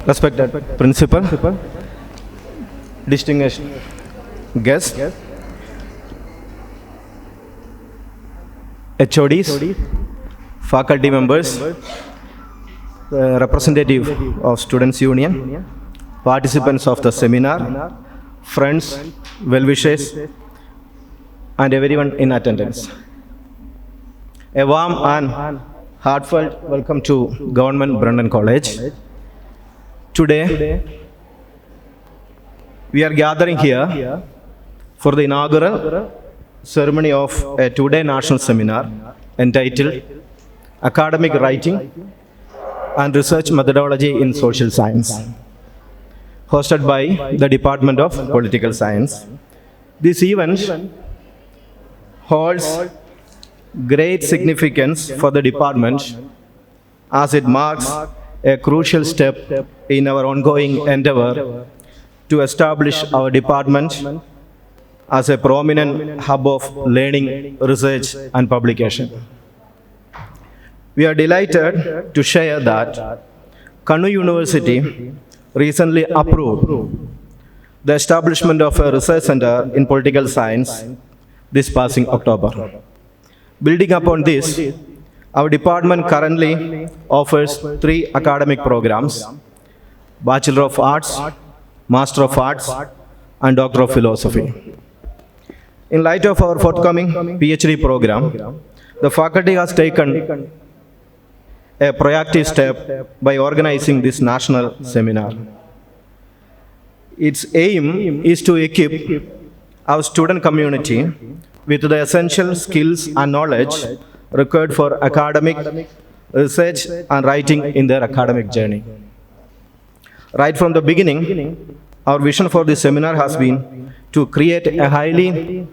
Respected Principal, distinguished guests, HODs, faculty members, representative of Students' Union, participants of the seminar, friends, well-wishers, and everyone in attendance. A warm and heartfelt welcome to Government Brandon College. Today, we are gathering here for the inaugural ceremony of a two-day national seminar entitled Academic Writing and Research Methodology in Social Science, hosted by the Department of Political Science. This event holds great significance for the department as it marks a crucial step in our ongoing endeavor to establish our department as a prominent hub of learning, research, and publication. We are delighted to share that Kanu University recently approved the establishment of a research center in political science this passing October. Building upon this, our department currently offers 3 academic programs: Bachelor of Arts, Master of Arts, and Doctor of Philosophy. In light of our forthcoming PhD program, the faculty has taken a proactive step by organizing this national seminar. Its aim is to equip our student community with the essential skills and knowledge required for academic, research, and writing in their academic journey. Right from the beginning, our vision for this seminar has been to create a highly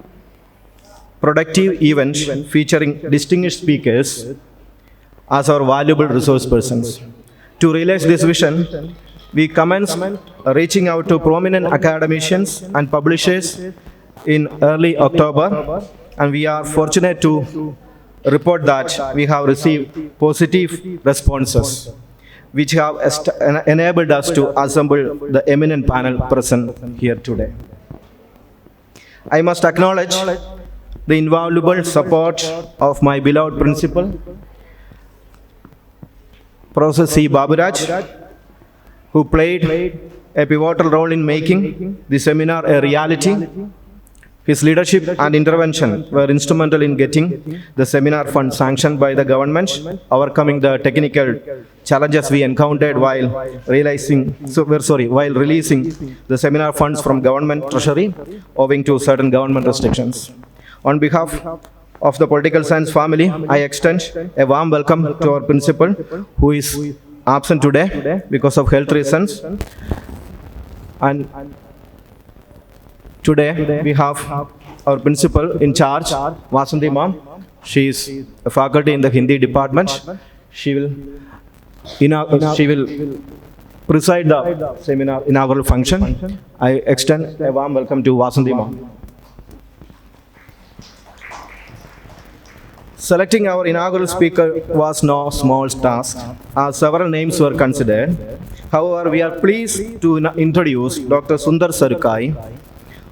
productive event featuring distinguished speakers as our valuable resource persons. To realize this vision, we commenced reaching out to prominent academicians and publishers in early October, and we are fortunate to report that we have received positive responses, which have enabled us to assemble the eminent panel present here today. I must acknowledge the invaluable support of my beloved principal, Professor C. Baburaj, who played a pivotal role in making the seminar a reality. His leadership and intervention were instrumental in getting the seminar fund sanctioned by the government, overcoming the technical challenges we encountered while releasing the seminar funds from government treasury owing to certain government restrictions. On behalf of the political science family, I extend a warm welcome to our principal, who is absent today because of health reasons. And today we have our principal in charge, Vasanthi Ma'am. She is a faculty in the Hindi department. She will preside the seminar inaugural function. I extend a warm welcome to Vasanthi Ma'am. Selecting our inaugural speaker was no small task, as several names were considered. However, we are pleased to introduce Dr. Sundar Sarukai,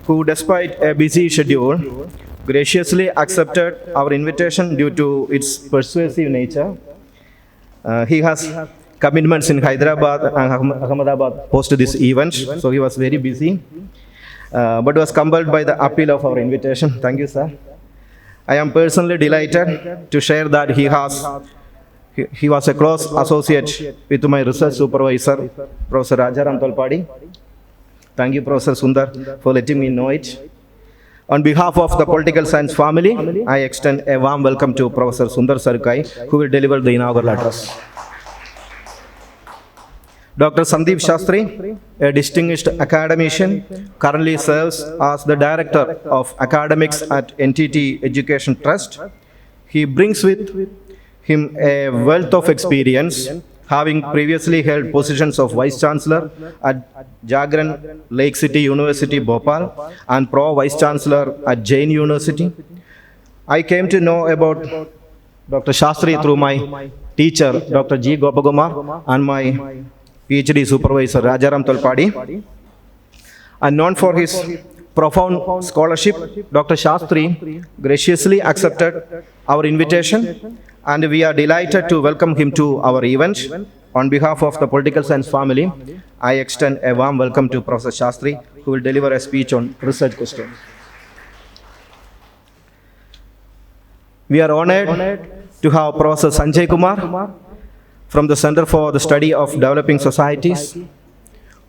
who, despite a busy schedule, graciously accepted our invitation due to its persuasive nature. He has commitments in Hyderabad and Ahmedabad post this event, so he was very busy, but was compelled by the appeal of our invitation. Thank you, sir. I am personally delighted to share that he was a close associate with my research supervisor, Professor Rajaram Tolpadi. Thank you, Professor Sundar, for letting me know it. On behalf of the political science family, I extend a warm welcome to Professor Sundar Sarukai, who will deliver the inaugural address. Dr. Sandeep Shastri, a distinguished academician, currently serves as the Director of Academics at NTT Education Trust. He brings with him a wealth of experience, having previously held positions of Vice Chancellor at Jagran Lake City University, Bhopal, and Pro Vice Chancellor at Jain University. I came to know about Dr. Shastri through my teacher, Dr. G. Gopakumar, and my PhD supervisor Rajaram Tolpadi. And known for his profound scholarship, Dr. Shastri graciously accepted our invitation, and we are delighted to welcome him to our event. On behalf of the Political Science family, I extend a warm welcome to Professor Shastri, who will deliver a speech on research questions. We are honored to have Professor Sanjay Kumar from the Center for the Study of Developing Societies,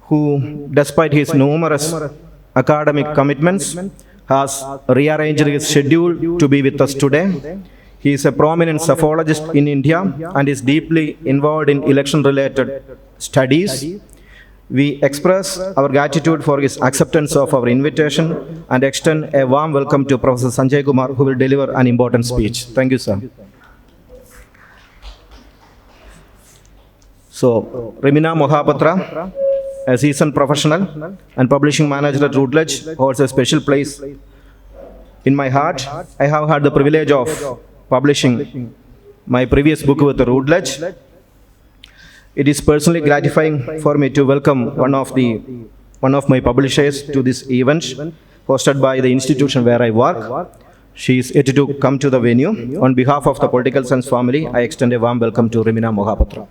who, despite his numerous academic commitments, has rearranged his schedule to be with us today. He is a prominent psephologist in India and is deeply involved in election-related studies. We express our gratitude for his acceptance of our invitation and extend a warm welcome to Professor Sanjay Kumar, who will deliver an important speech. Thank you, sir. So, Rimina Mohapatra, a seasoned professional and publishing manager at Routledge, holds a special place in my heart. I have had the privilege of publishing my previous book with the Routledge. It is personally gratifying for me to welcome one of my publishers to this event hosted by the institution where I work. She is yet to come to the venue. On behalf of the Political Science family, I extend a warm welcome to Rimina Mohapatra.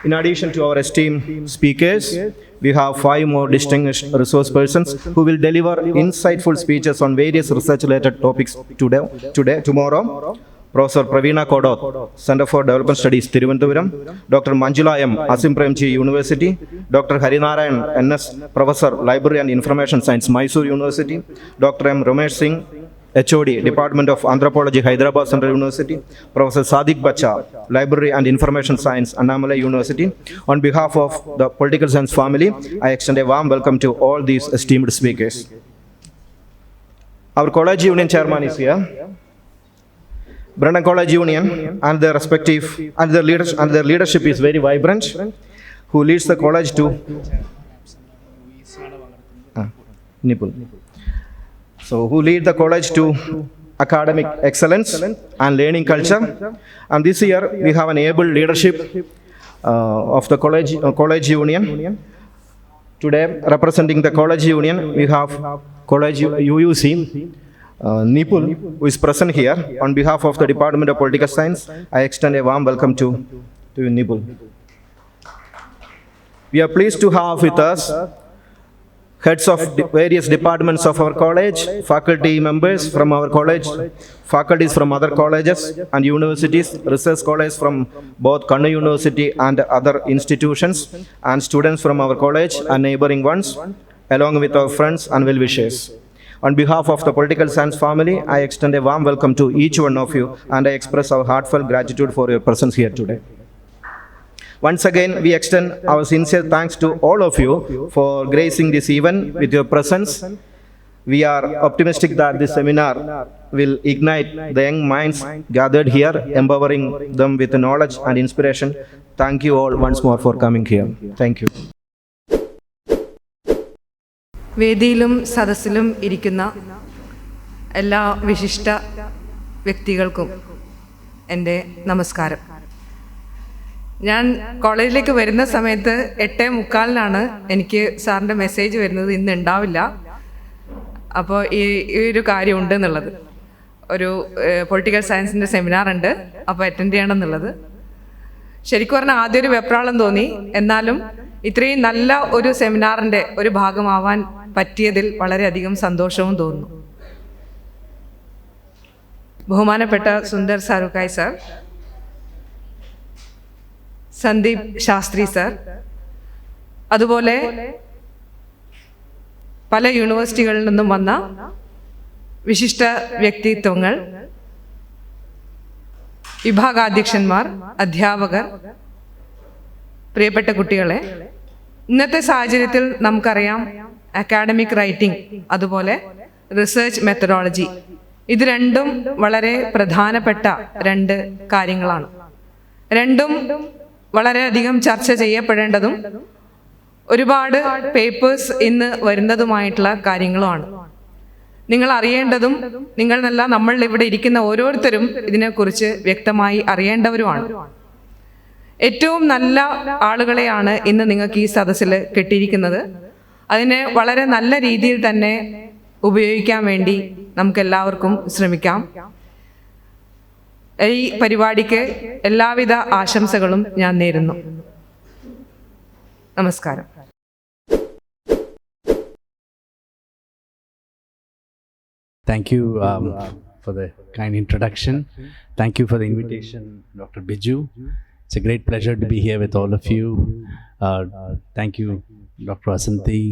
In addition to our esteemed speakers, we have 5 more distinguished resource persons who will deliver insightful speeches on various research-related topics tomorrow. Professor Praveena Kodoth, Center for Development Studies, Thiruvananthapuram; Dr. Manjula M., Asim Premji University; Dr. Harinarayan N.S., Professor, Library and Information Science, Mysore University; Dr. M. Ramesh Singh, HOD, Department of Anthropology, Hyderabad Central University; Professor Sadiq Bacha, Library and Information Science, Annamalai University. On behalf of the Political Science family, I extend a warm welcome to all these esteemed speakers. Our College Union Chairman is here. Brandon College Union and their respective and their leadership is very vibrant, who leads the college to Nipul. So, who lead the college to academic excellence and learning culture. And this year, we have an able leadership of the college union. Today, representing the college union, we have college UUC, Nipul, who is present here. On behalf of the Department of Political Science, I extend a warm welcome to Nipul. We are pleased to have with us heads of various departments of our college, faculty members from our college, faculties from other colleges and universities, research scholars from both Kannu University and other institutions, and students from our college and neighboring ones, along with our friends and well-wishers. On behalf of the Political Science family, I extend a warm welcome to each one of you, and I express our heartfelt gratitude for your presence here today. Once again, we extend our sincere thanks to all of you for gracing this event with your presence. We are optimistic that this seminar will ignite the young minds gathered here, empowering them with knowledge and inspiration. Thank you all once more for coming here. Thank you. വേദിയിലും സദസ്സിലും ഇരിക്കുന്ന എല്ലാ വിശിഷ്ട വ്യക്തികൾക്കും എൻ്റെ നമസ്കാരം. ഞാൻ കോളേജിലേക്ക് വരുന്ന സമയത്ത് 8:45 എനിക്ക് സാറിൻ്റെ മെസ്സേജ് വരുന്നത് ഇന്ന് ഉണ്ടാവില്ല, അപ്പോൾ ഈ ഒരു കാര്യം ഉണ്ട് എന്നുള്ളത്, ഒരു പൊളിറ്റിക്കൽ സയൻസിൻ്റെ സെമിനാർ ഉണ്ട്, അപ്പോൾ അറ്റൻഡ് ചെയ്യണം എന്നുള്ളത്. ശരിക്കും പറഞ്ഞാൽ ആദ്യം ഒരു വെപ്രാളം തോന്നി. എന്നാലും ഇത്രയും നല്ല ഒരു സെമിനാറിൻ്റെ ഒരു ഭാഗമാവാൻ പറ്റിയതിൽ വളരെയധികം സന്തോഷവും തോന്നുന്നു. ബഹുമാനപ്പെട്ട സുന്ദർ സാറുക്കായ് സാർ, സന്ദീപ് ശാസ്ത്രി സാർ, അതുപോലെ പല യൂണിവേഴ്സിറ്റികളിൽ നിന്നും വന്ന വിശിഷ്ട വ്യക്തിത്വങ്ങൾ, വിഭാഗാധ്യക്ഷന്മാർ, അധ്യാപകർ, പ്രിയപ്പെട്ട കുട്ടികളെ, ഇന്നത്തെ സാഹചര്യത്തിൽ നമുക്കറിയാം അക്കാഡമിക് റൈറ്റിംഗ് അതുപോലെ റിസർച്ച് മെത്തഡോളജി ഇത് രണ്ടും വളരെ പ്രധാനപ്പെട്ട 2 കാര്യങ്ങളാണ്. രണ്ടും വളരെയധികം ചർച്ച ചെയ്യപ്പെടേണ്ടതും ഒരുപാട് പേപ്പേഴ്സ് ഇന്ന് വരുന്നതുമായിട്ടുള്ള കാര്യങ്ങളുമാണ്. നിങ്ങൾ അറിയേണ്ടതും നിങ്ങളെന്നല്ല, നമ്മൾ ഇവിടെ ഇരിക്കുന്ന ഓരോരുത്തരും ഇതിനെക്കുറിച്ച് വ്യക്തമായി അറിയേണ്ടവരുമാണ്. ഏറ്റവും നല്ല ആളുകളെയാണ് ഇന്ന് നിങ്ങൾക്ക് ഈ സദസ്സിൽ കിട്ടിയിരിക്കുന്നത്. അതിനെ വളരെ നല്ല രീതിയിൽ തന്നെ ഉപയോഗിക്കാൻ വേണ്ടി നമുക്കെല്ലാവർക്കും ശ്രമിക്കാം. ഈ പരിപാടിക്ക് എല്ലാവിധ ആശംസകളും ഞാൻ നേരുന്നു. നമസ്കാരം. Thank you for the kind introduction. Thank you for the invitation, Dr. Biju. It's a great pleasure to be here with all of you. Thank you, Dr. Vasanthi,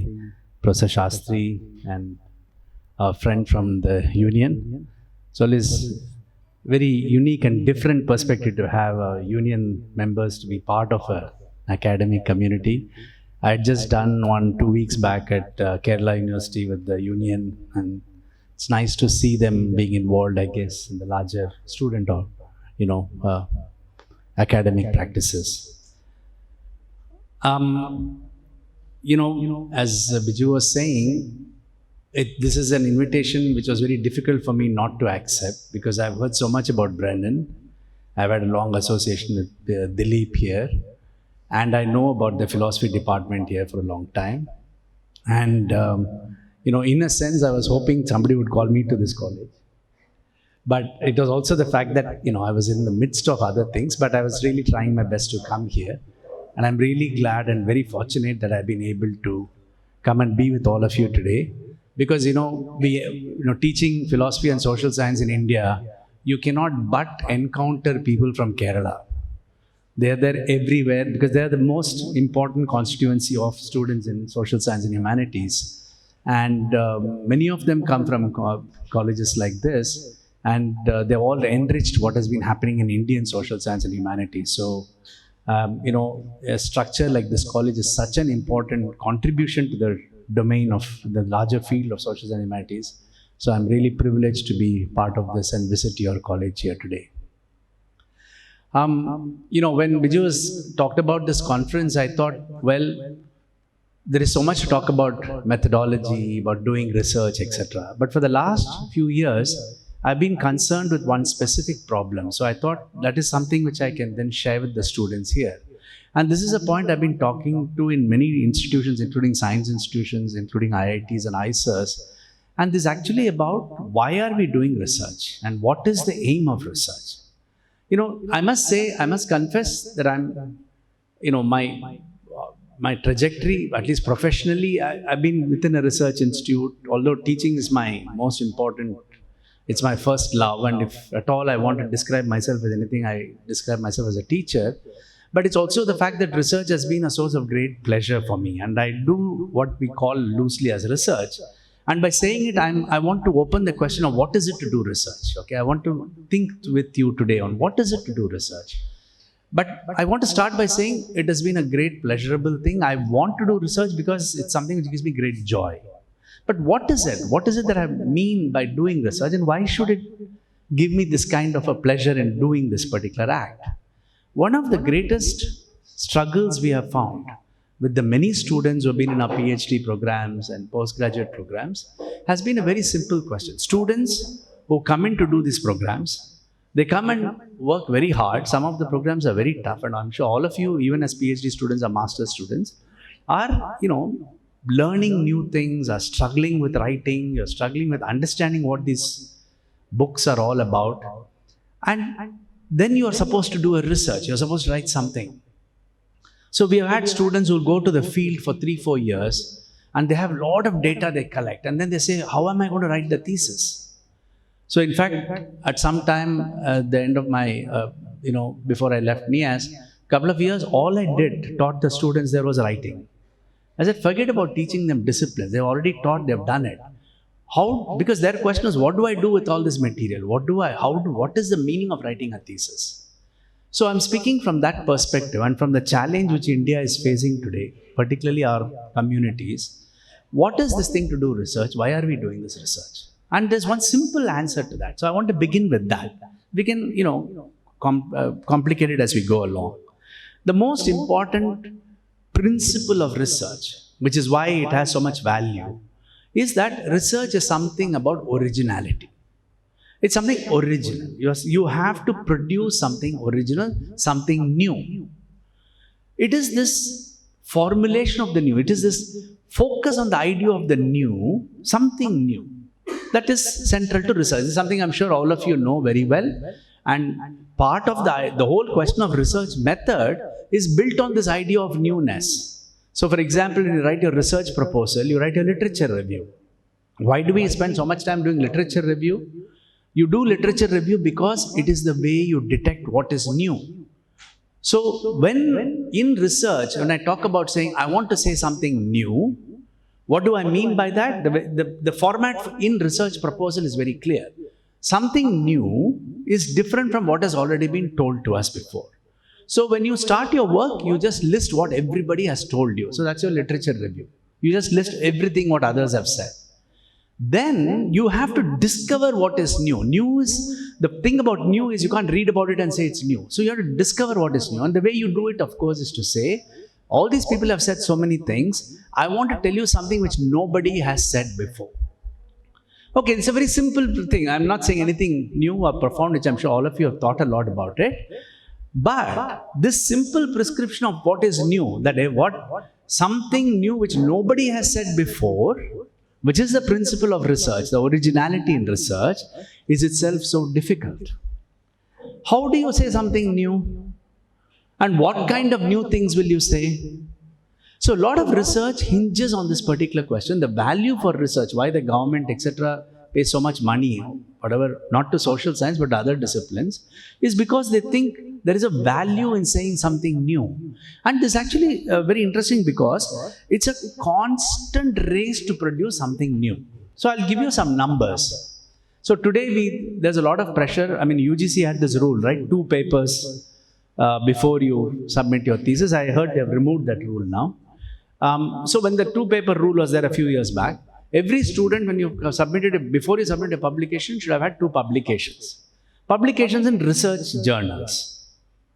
Professor Shastri, and our friend from the union. So it is very unique and different perspective to have union members to be part of an academic community. I had just done 2 weeks back at Kerala University with the union, and it's nice to see them being involved, I guess, in the larger student or, academic practices. As Biju was saying, this is an invitation which was very difficult for me not to accept, because I've heard so much about Brennan. I've had a long association with Dilip here, and I know about the philosophy department here for a long time. And in a sense, I was hoping somebody would call me to this college. But it was also the fact that, I was in the midst of other things, but I was really trying my best to come here. And I'm really glad and very fortunate that I've been able to come and be with all of you today. Because, teaching philosophy and social science in India, you cannot but encounter people from Kerala. They are there everywhere because they are the most important constituency of students in social science and humanities. And many of them come from colleges like this, and they've all enriched what has been happening in Indian social science and humanities. So, a structure like this college is such an important contribution to the domain of the larger field of social science and humanities. So I'm really privileged to be part of this and visit your college here today. When Biju talked about this conference, I thought, well, there is so much to talk about methodology, about doing research, etc. But for the last few years, I've been concerned with one specific problem. So I thought that is something which I can then share with the students here. And this is a point I've been talking to in many institutions, including science institutions, including IITs and ISERs. And this is actually about why are we doing research and what is the aim of research? I must confess that my trajectory, at least professionally, I've been within a research institute, although teaching is my most important, it's my first love. And if at all I want to describe myself as anything, I describe myself as a teacher. But it's also the fact that research has been a source of great pleasure for me. And I do what we call loosely as research. And by saying it, I want to open the question of what is it to do research. Okay, I want to think with you today on what is it to do research. But I want to start by saying it has been a great pleasurable thing. I want to do research because it's something which gives me great joy. But what is it? What is it that I mean by doing research, and why should it give me this kind of a pleasure in doing this particular act? One of the greatest struggles we have found with the many students who have been in our PhD programs and postgraduate programs has been a very simple question. Students who come in to do these programs, they come and work very hard. Some of the programs are very tough, and I'm sure all of you, even as PhD students or master's students, are, learning new things, are struggling with writing, you're struggling with understanding what these books are all about. And then you are supposed to do a research, you're supposed to write something. So we have had students who will go to the field for 3-4 years, and they have a lot of data they collect, and then they say, how am I going to write the thesis? So in fact, at some time, at the end of my, before I left NIAS, couple of years, all I taught the students there was writing. I said, forget about teaching them disciplines. They've already taught, they've done it. How? Because their question is, what do I do with all this material? What is the meaning of writing a thesis? So I'm speaking from that perspective and from the challenge which India is facing today, particularly our communities. What is this thing to do research? Why are we doing this research? And there's one simple answer to that. So I want to begin with that. We can, complicate it as we go along. The most important principle of research, which is why it has so much value, is that research is something about originality. It's something original. You have to produce something original, something new. It is this formulation of the new. It is this focus on the idea of the new, something new. That is central to research. This is something I'm sure all of you know very well. And part of the whole question of research method is built on this idea of newness. So for example, when you write your research proposal, you write a literature review. Why do we spend so much time doing literature review? You do literature review because it is the way you detect what is new. So when in research, when I talk about saying, I want to say something new, what do I mean by that? The format in research proposal is very clear. Something new is different from what has already been told to us before. So when you start your work, you just list what everybody has told you. So that's your literature review. You just list everything what others have said. Then you have to discover what is new. New is, the thing about new is you can't read about it and say it's new. So you have to discover what is new. And the way you do it, of course, is to say, all these people have said so many things. I want to tell you something which nobody has said before. Okay, it's a very simple thing. I'm not saying anything new or profound, which I'm sure all of you have thought a lot about it. But this simple prescription of what is new, that something new which nobody has said before, which is the principle of research, the originality in research, is itself so difficult. How do you say something new? And what kind of new things will you say? So a lot of research hinges on this particular question. The value for research, why the government, etc., pays so much money, whatever, not to social science, but to other disciplines, is because they think there is a value in saying something new. And this is actually very interesting because it's a constant race to produce something new. So I'll give you some numbers. So today there's a lot of pressure. I mean, UGC had this rule, right? 2 papers before you submit your thesis. I heard they've removed that rule now. So when the 2-paper rule was there a few years back, every student, when you submitted before you submit a publication, should have had 2 publications. Publications in research journals.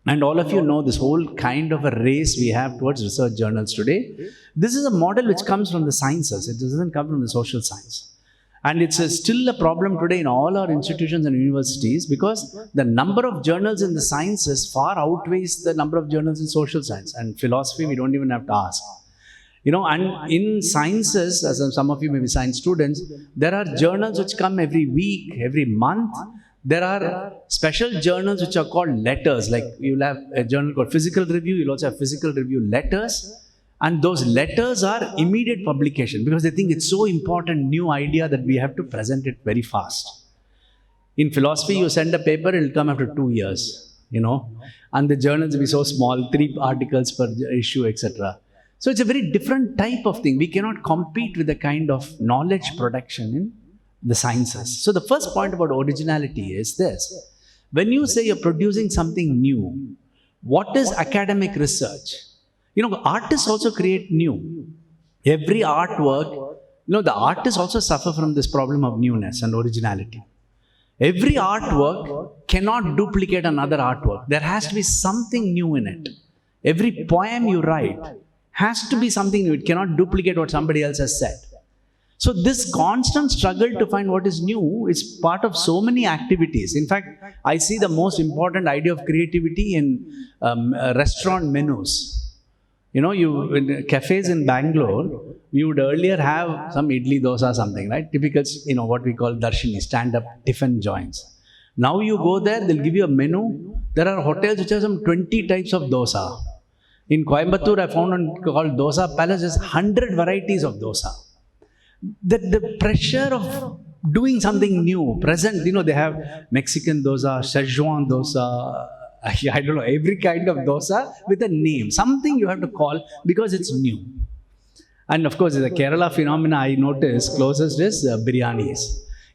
And all of you know this whole kind of a race we have towards research journals today. This is a model which comes from the sciences. It doesn't come from the social science. And it's still a problem today in all our institutions and universities because the number of journals in the sciences far outweighs the number of journals in social science. And philosophy, we don't even have to ask. You know, and in sciences, as some of you may be science students, there are journals which come every week, every month. There are special journals which are called letters. Like you'll have a journal called Physical Review. You'll also have Physical Review letters. And those letters are immediate publication because they think it's so important, new idea that we have to present it very fast. In philosophy, you send a paper, it'll come after 2 years, you know. And the journals will be so small, 3 articles per issue, etc. So it's a very different type of thing. We cannot compete with the kind of knowledge production in the sciences. So the first point about originality is this. When you say you're producing something new, what is academic research? You know, artists also create new. Every artwork, you know, the artists also suffer from this problem of newness and originality. Every artwork cannot duplicate another artwork. There has to be something new in it. Every poem you write has to be something new. It cannot duplicate what somebody else has said. So this constant struggle to find what is new is part of so many activities. In fact, I see the most important idea of creativity in restaurant menus. You know, in cafes in Bangalore, you would earlier have some idli dosa something, right? Typical, you know, what we call darshini, stand-up tiffin joints. Now you go there, they'll give you a menu. There are hotels which have some 20 types of dosa. In Coimbatore, I found one called Dosa Palace, there's 100 varieties of dosa. The pressure of doing something new, present, you know, they have Mexican dosa, Szechuan dosa, I don't know, every kind of dosa with a name. Something you have to call because it's new. And of course, the Kerala phenomena I noticed closest is biryanis.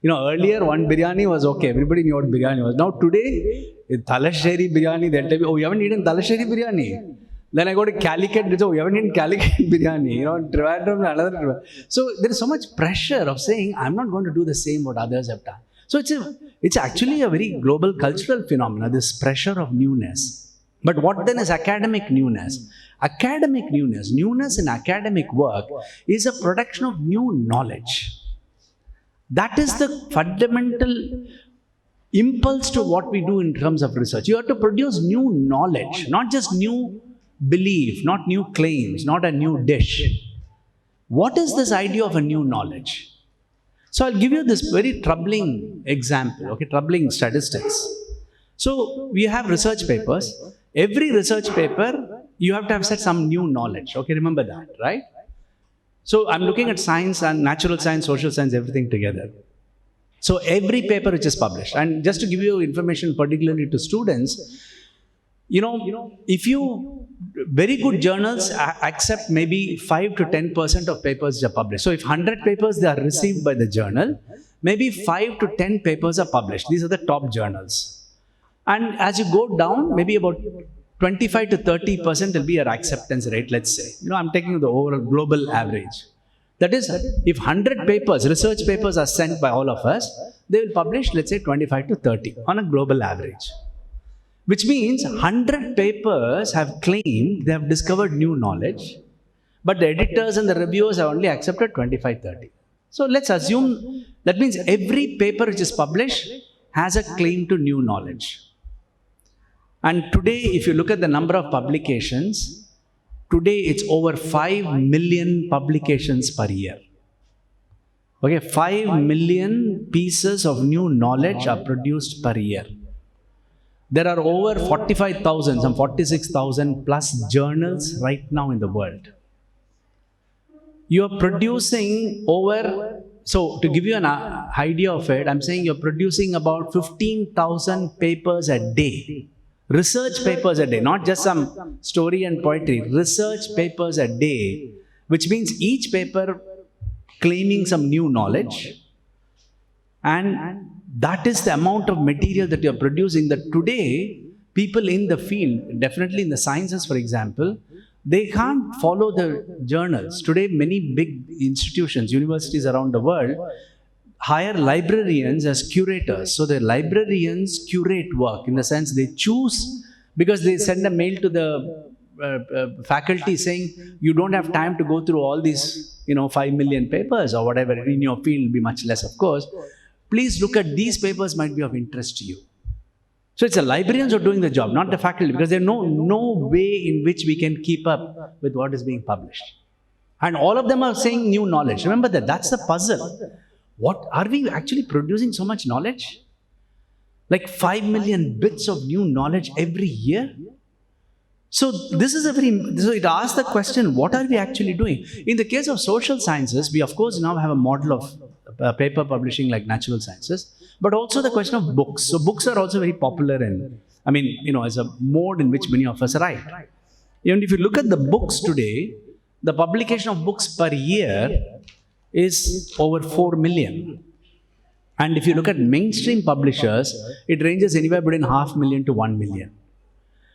You know, earlier one biryani was okay. Everybody knew what biryani was. Now today, Talasheri biryani, they'll tell me, oh, you haven't eaten Talasheri biryani? Then I go to Calicut, they say, oh, you haven't eaten Calicut biryani. You know, Trivandrum, another. So there is so much pressure of saying, I'm not going to do the same what others have done. So it's actually a very global cultural phenomenon, this pressure of newness. But what then is academic newness? Academic newness, newness in academic work is a production of new knowledge. That is the fundamental impulse to what we do in terms of research. You have to produce new knowledge, not just new belief, not new claims, not a new dish. What is this idea of a new knowledge? So I'll give you this very troubling example, okay, troubling statistics. So we have research papers. Every research paper, you have to have set some new knowledge. Okay, remember that, right? So I'm looking at science and natural science, social science, everything together. So every paper which is published, and just to give you information particularly to students, if you, very good journals accept maybe 5 to 10% of papers which are published. So if 100 papers they are received by the journal, maybe 5 to 10 papers are published. These are the top journals. And as you go down, maybe about 25 to 30% will be your acceptance rate, let's say. I'm taking the overall global average. That is, if 100 papers, research papers are sent by all of us, they will publish, let's say, 25 to 30 on a global average. Which means 100 papers have claimed they have discovered new knowledge, but the editors and the reviewers have only accepted 25, 30. So let's assume that means every paper which is published has a claim to new knowledge. And today, if you look at the number of publications, today it's over 5 million publications per year. Okay, 5 million pieces of new knowledge are produced per year. There are over 45,000, some 46,000 plus journals right now in the world. You are producing over, so to give you an idea of it, I'm saying you're producing about 15,000 papers a day. Research papers a day, not just some story and poetry, research papers a day, which means each paper claiming some new knowledge. And that is the amount of material that you're producing, that today people in the field, definitely in the sciences, for example, they can't follow the journals. Today, many big institutions, universities around the world, hire librarians as curators. So the librarians curate work, in the sense they choose, because they send a mail to the faculty saying, you don't have time to go through all these 5 million papers or whatever. In your field, will be much less, of course. Please look at these papers, might be of interest to you. So it's the librarians who are doing the job, not the faculty, because there's no way in which we can keep up with what is being published. And all of them are saying new knowledge. Remember that, that's the puzzle. What are we actually producing so much knowledge? Like 5 million bits of new knowledge every year? So this is so it asks the question, what are we actually doing? In the case of social sciences, we of course now have a model of paper publishing like natural sciences, but also the question of books. So books are also very popular as a mode in which many of us write. And if you look at the books today, the publication of books per year is over 4 million. And if you look at mainstream publishers, it ranges anywhere between 500,000 to 1 million.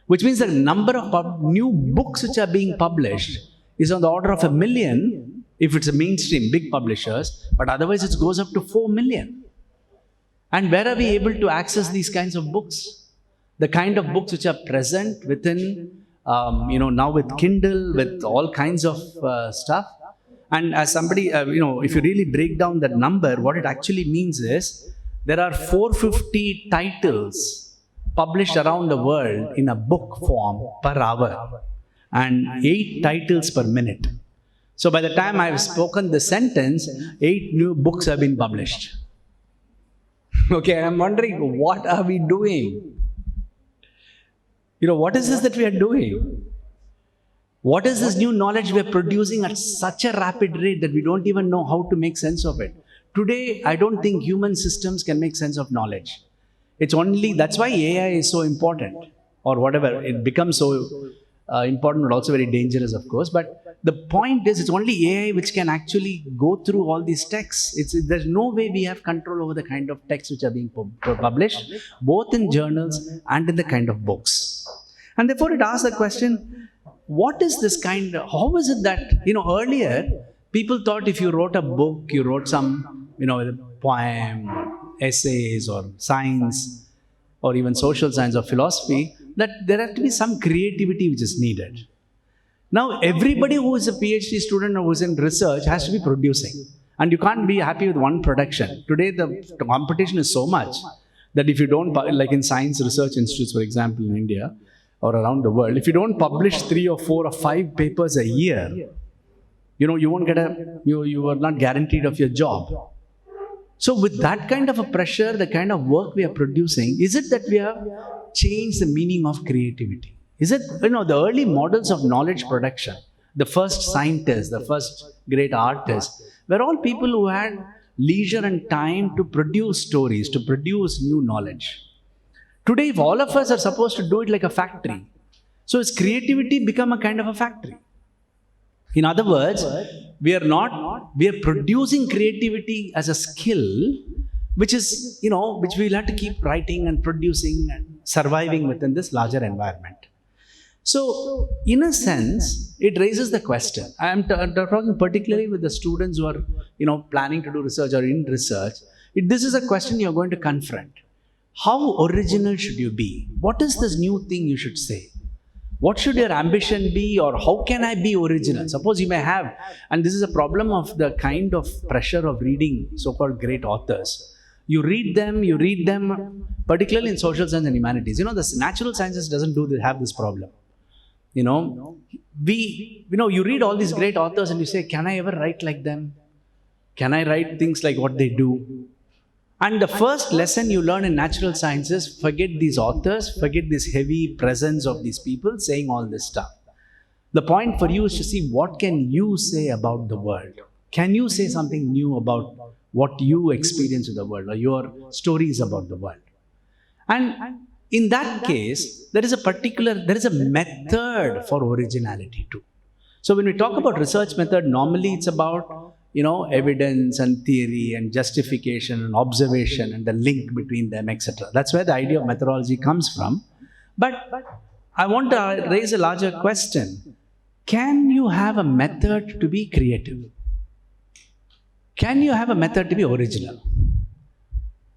Which means the number of new books which are being published is on the order of 1 million, if it's a mainstream, big publishers, but otherwise it goes up to 4 million. And where are we able to access these kinds of books? The kind of books which are present within, now with Kindle, with all kinds of stuff. And as somebody, if you really break down that number, what it actually means is, there are 450 titles published around the world in a book form per hour, and 8 titles per minute. So by the time I've spoken the sentence, 8 new books have been published. Okay, I'm wondering, what are we doing? What is this that we are doing? What is this new knowledge we are producing at such a rapid rate that we don't even know how to make sense of it? Today, I don't think human systems can make sense of knowledge. That's why AI is so important, or whatever. It becomes so important, but also very dangerous, of course. But the point is, it's only AI which can actually go through all these texts. There's no way we have control over the kind of texts which are being published, both in journals and in the kind of books. And therefore, it asks the question, what is this how is it that, earlier, people thought if you wrote a book, you wrote some, poem, essays, or science, or even social science or philosophy, that there has to be some creativity which is needed. Now, everybody who is a PhD student or who is in research has to be producing. And you can't be happy with one production. Today, the competition is so much that if you don't, like in science research institutes, for example, in India, or around the world, if you don't publish 3 or 4 or 5 papers a year, you won't get you are not guaranteed of your job. So with that kind of a pressure, the kind of work we are producing, is it that we have changed the meaning of creativity? Is it, the early models of knowledge production, the first scientists, the first great artists, were all people who had leisure and time to produce stories, to produce new knowledge. Today, if all of us are supposed to do it like a factory, so has creativity become a kind of a factory? In other words, we are producing creativity as a skill, which is, which we'll have to keep writing and producing and surviving within this larger environment. So, in a sense, it raises the question. I'm talking particularly with the students who are, planning to do research or in research. This is a question you're going to confront. How original should you be? What is this new thing you should say? What should your ambition be, or how can I be original? Suppose you may have, and this is a problem of the kind of pressure of reading so-called great authors. You read them, particularly in social science and humanities. The natural sciences doesn't have this problem. You read all these great authors and you say, can I ever write like them? Can I write things like what they do? And the first lesson you learn in natural sciences, forget these authors, forget this heavy presence of these people saying all this stuff. The point for you is to see what can you say about the world. Can you say something new about what you experience with the world or your stories about the world? And in that case, there is a method for originality too. So when we talk about research method, normally it's about evidence and theory and justification and observation and the link between them, etc. That's where the idea of methodology comes from. But I want to raise a larger question. Can you have a method to be creative? Can you have a method to be original?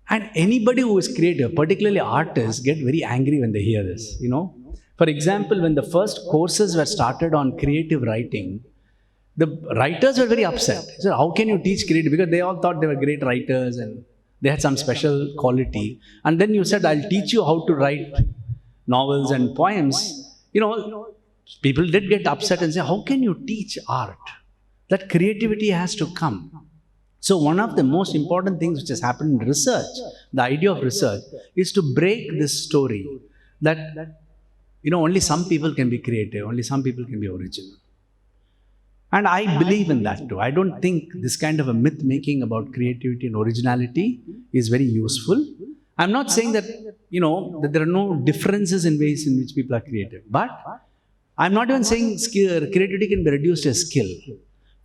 And anybody who is creative, particularly artists, get very angry when they hear this. For example, when the first courses were started on creative writing, the writers were very upset. So how can you teach creative? Because they all thought they were great writers and they had some special quality. And then you said, I'll teach you how to write novels and poems. People did get upset and say, how can you teach art? That creativity has to come. So one of the most important things which has happened in research, the idea of research, is to break this story that, only some people can be creative, only some people can be original. And I believe in that too. I don't think this kind of a myth making about creativity and originality is very useful. I'm not saying that, that there are no differences in ways in which people are creative. But I'm not even saying creativity can be reduced to a skill.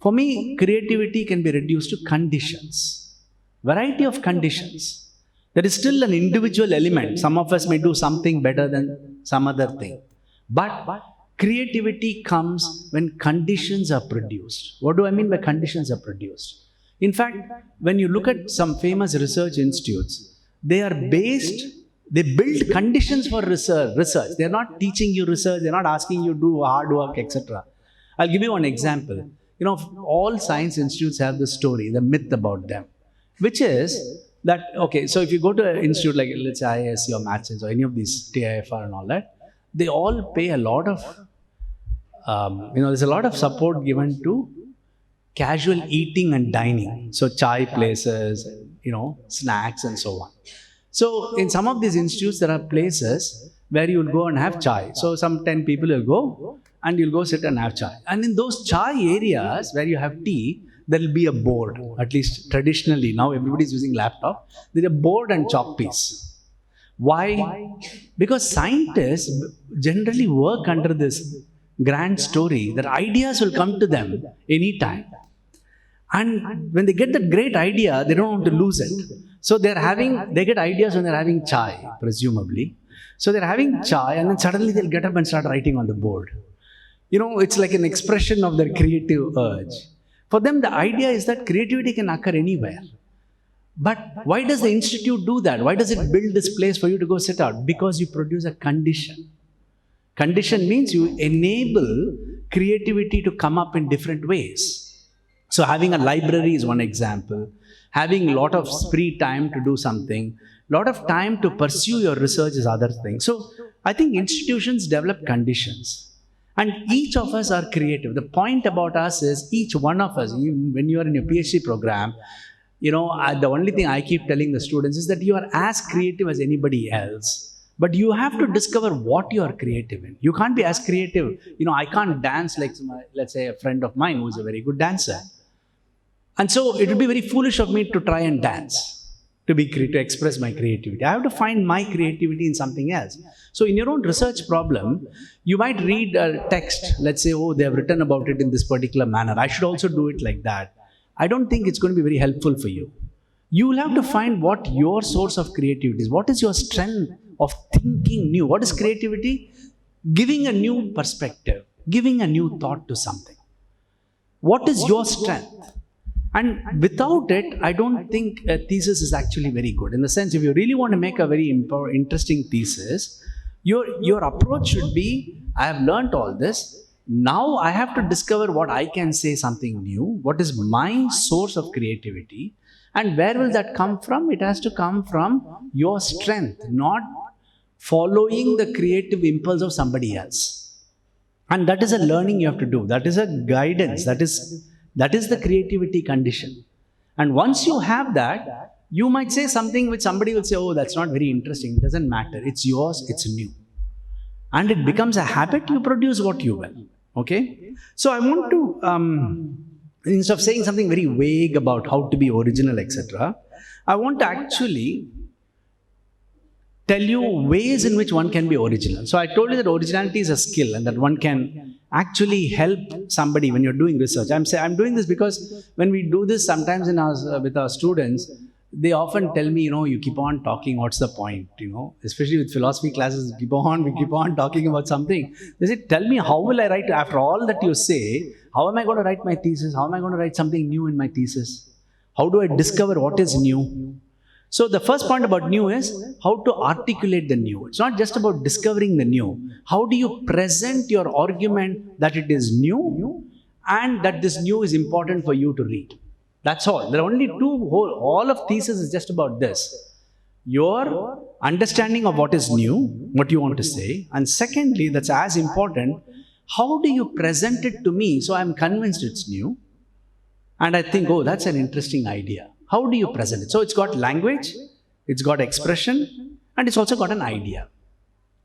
For me, creativity can be reduced to conditions. Variety of conditions. There is still an individual element. Some of us may do something better than some other thing. But creativity comes when conditions are produced. What do I mean by conditions are produced? In fact, when you look at some famous research institutes, they build conditions for research. They're not teaching you research, they're not asking you to do hard work, etc. I'll give you one example. All science institutes have this story, the myth about them, which is that, so if you go to an institute like, let's say, IISc or Maths or any of these, TIFR and all that, they all pay a lot of, there's a lot of support given to casual eating and dining. So chai places, snacks and so on. So in some of these institutes, there are places where you will go and have chai. So some 10 people will go and you'll go sit and have chai. And in those chai areas where you have tea, there will be a board, at least traditionally. Now everybody's using laptop. There's a board and chalk piece. Why? Because scientists generally work under this grand story that ideas will come to them anytime. And when they get that great idea, they don't want to lose it. So they get ideas when they're having chai, presumably. So they're having chai and then suddenly they'll get up and start writing on the board. It's like an expression of their creative urge. For them, the idea is that creativity can occur anywhere. But why does the institute do that? Why does it build this place for you to go sit out? Because you produce a condition. Condition means you enable creativity to come up in different ways. So having a library is one example. Having a lot of free time to do something. A lot of time to pursue your research is other thing. So I think institutions develop conditions. And each of us are creative. The point about us is each one of us, even when you are in your PhD program, the only thing I keep telling the students is that you are as creative as anybody else. But you have to discover what you are creative in. You can't be as creative. I can't dance like, let's say, a friend of mine who's a very good dancer. And so it would be very foolish of me to try and dance, to express my creativity. I have to find my creativity in something else. So in your own research problem, you might read a text, let's say, oh, they have written about it in this particular manner. I should also do it like that. I don't think it's going to be very helpful for you. You will have to find what your source of creativity is. What is your strength of thinking new? What is creativity? Giving a new perspective, giving a new thought to something. What is your strength? And without it, I don't think a thesis is actually very good. In the sense, if you really want to make a very interesting thesis, your approach should be, I have learnt all this. Now I have to discover what I can say something new. What is my source of creativity? And where will that come from? It has to come from your strength, not following the creative impulse of somebody else. And that is a learning you have to do. That is a guidance. That is the creativity condition. And once you have that, you might say something which somebody will say, oh, that's not very interesting. It doesn't matter. It's yours. It's new. And it becomes a habit. You produce what you will. Okay? So I want to, instead of saying something very vague about how to be original, etc., I want to actually tell you ways in which one can be original. So I told you that originality is a skill and that one can actually help somebody when you're doing research. I'm doing this because when we do this sometimes with our students, they often tell me, you keep on talking, what's the point? Especially with philosophy classes, we keep on talking about something. They say, tell me, how will I write, after all that you say, how am I going to write my thesis? How am I going to write something new in my thesis? How do I discover what is new? So the first point about new is how to articulate the new. It's not just about discovering the new. How do you present your argument that it is new and that this new is important for you to read? That's all. There are only all of thesis is just about this. Your understanding of what is new, what you want to say. And secondly, that's as important, how do you present it to me so I'm convinced it's new? And I think, oh, that's an interesting idea. How do you present it? So it's got language, it's got expression, and it's also got an idea.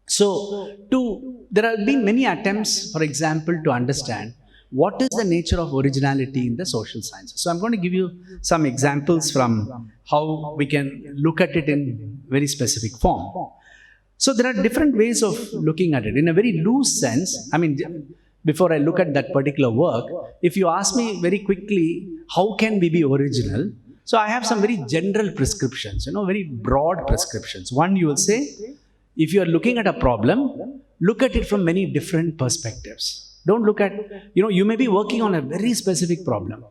So there have been many attempts, for example, to understand what is the nature of originality in the social sciences. So I'm going to give you some examples from how we can look at it in very specific form. So there are different ways of looking at it. In a very loose sense, before I look at that particular work, if you ask me very quickly, how can we be original? So I have some very general prescriptions, very broad prescriptions. One, you will say, if you are looking at a problem, look at it from many different perspectives. Don't look at, you may be working on a very specific problem.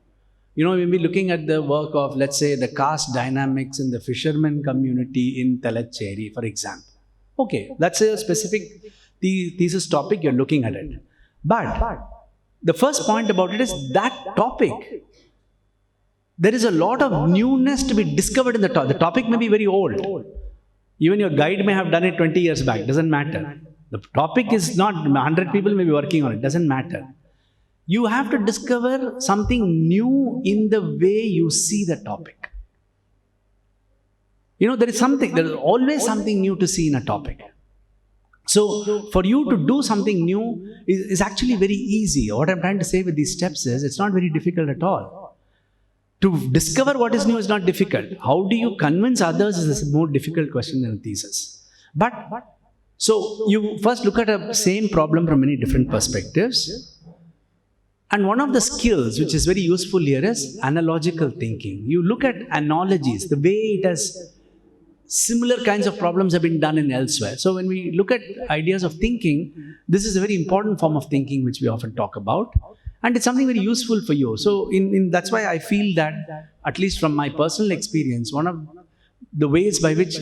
You may be looking at the work of, let's say, the caste dynamics in the fishermen community in Talacheri, for example. Okay, that's a specific thesis topic, you're looking at it. But the first point about it is that topic. There is a lot of newness to be discovered in the topic. The topic may be very old. Even your guide may have done it 20 years back. Doesn't matter. The topic is not, 100 people may be working on it. Doesn't matter. You have to discover something new in the way you see the topic. There is always something new to see in a topic. So for you to do something new is actually very easy. What I'm trying to say with these steps is, it's not very difficult at all. To discover what is new is not difficult. How do you convince others is a more difficult question than a thesis. So you first look at a same problem from many different perspectives. And one of the skills which is very useful here is analogical thinking. You look at analogies, the way it has similar kinds of problems have been done in elsewhere. So when we look at ideas of thinking, this is a very important form of thinking which we often talk about. And it's something very useful for you. So that's why I feel that, at least from my personal experience, one of the ways by which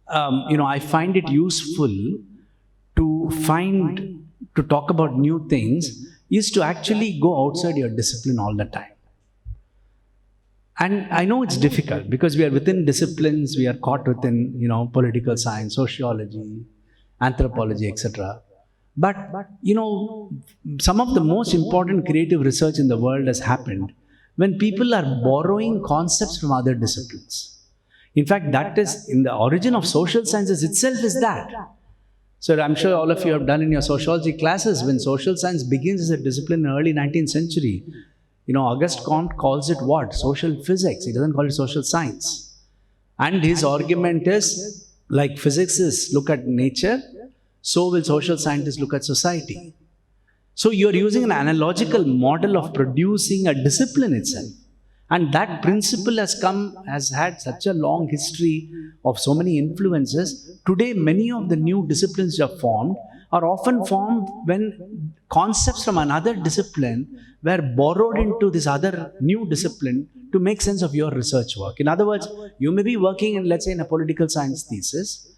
I find it useful to talk about new things is to actually go outside your discipline all the time. And I know it's difficult because we are within disciplines, we are caught within, political science, sociology, anthropology, etc. But, some of the most important creative research in the world has happened when people are borrowing concepts from other disciplines. In fact, that is in the origin of social sciences itself is that. So I'm sure all of you have done in your sociology classes, when social science begins as a discipline in the early 19th century, Auguste Comte calls it what? Social physics. He doesn't call it social science. And his argument is, like physicists look at nature, so will social scientists look at society. So you're using an analogical model of producing a discipline itself. And that principle has had such a long history of so many influences. Today, many of the new disciplines that are formed are often formed when concepts from another discipline were borrowed into this other new discipline to make sense of your research work. In other words, you may be working in, let's say, in a political science thesis.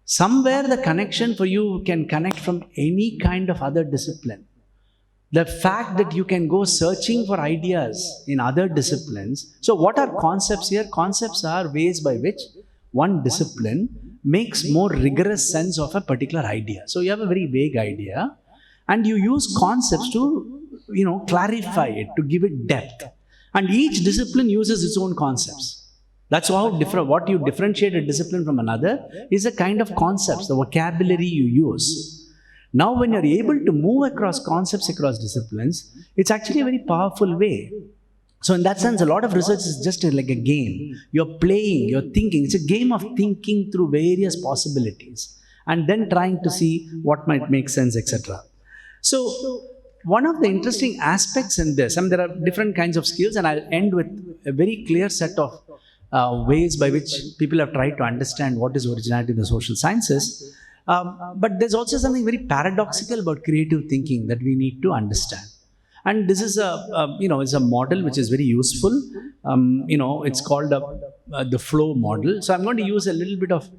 Somewhere the connection for you can connect from any kind of other discipline. The fact that you can go searching for ideas in other disciplines. So what are concepts here? Concepts are ways by which one discipline makes more rigorous sense of a particular idea. So you have a very vague idea and you use concepts to, clarify it, to give it depth. And each discipline uses its own concepts. That's how what you differentiate a discipline from another is a kind of concepts, the vocabulary you use. Now, when you're able to move across concepts, across disciplines, it's actually a very powerful way. So in that sense, a lot of research is just like a game. You're playing, you're thinking. It's a game of thinking through various possibilities and then trying to see what might make sense, etc. So one of the interesting aspects in this, there are different kinds of skills, and I'll end with a very clear set of ways by which people have tried to understand what is originality in the social sciences. But there's also something very paradoxical about creative thinking that we need to understand. And this is is a model which is very useful. It's called the flow model. So I'm going to use a little bit of,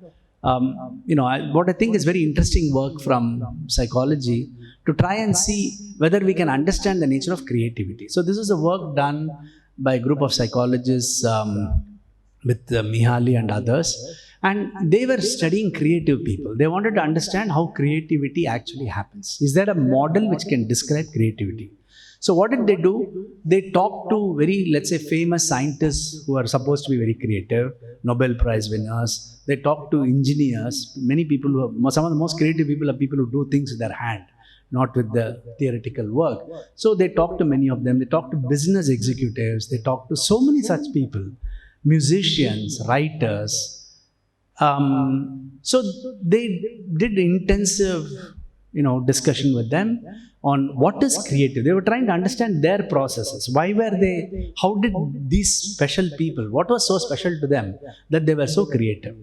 what I think is very interesting work from psychology to try and see whether we can understand the nature of creativity. So this is a work done by a group of psychologists with Mihaly and others. And they were studying creative people. They wanted to understand how creativity actually happens. Is there a model which can describe creativity? So what did they do? They talked to very, let's say, famous scientists who are supposed to be very creative, Nobel Prize winners. They talked to engineers, many people some of the most creative people are people who do things with their hand, not with the theoretical work. So they talked to many of them. They talked to business executives. They talked to so many such people, musicians, writers. So they did intensive, discussion with them on what is creative. They were trying to understand their processes. How did these special people, what was so special to them that they were so creative?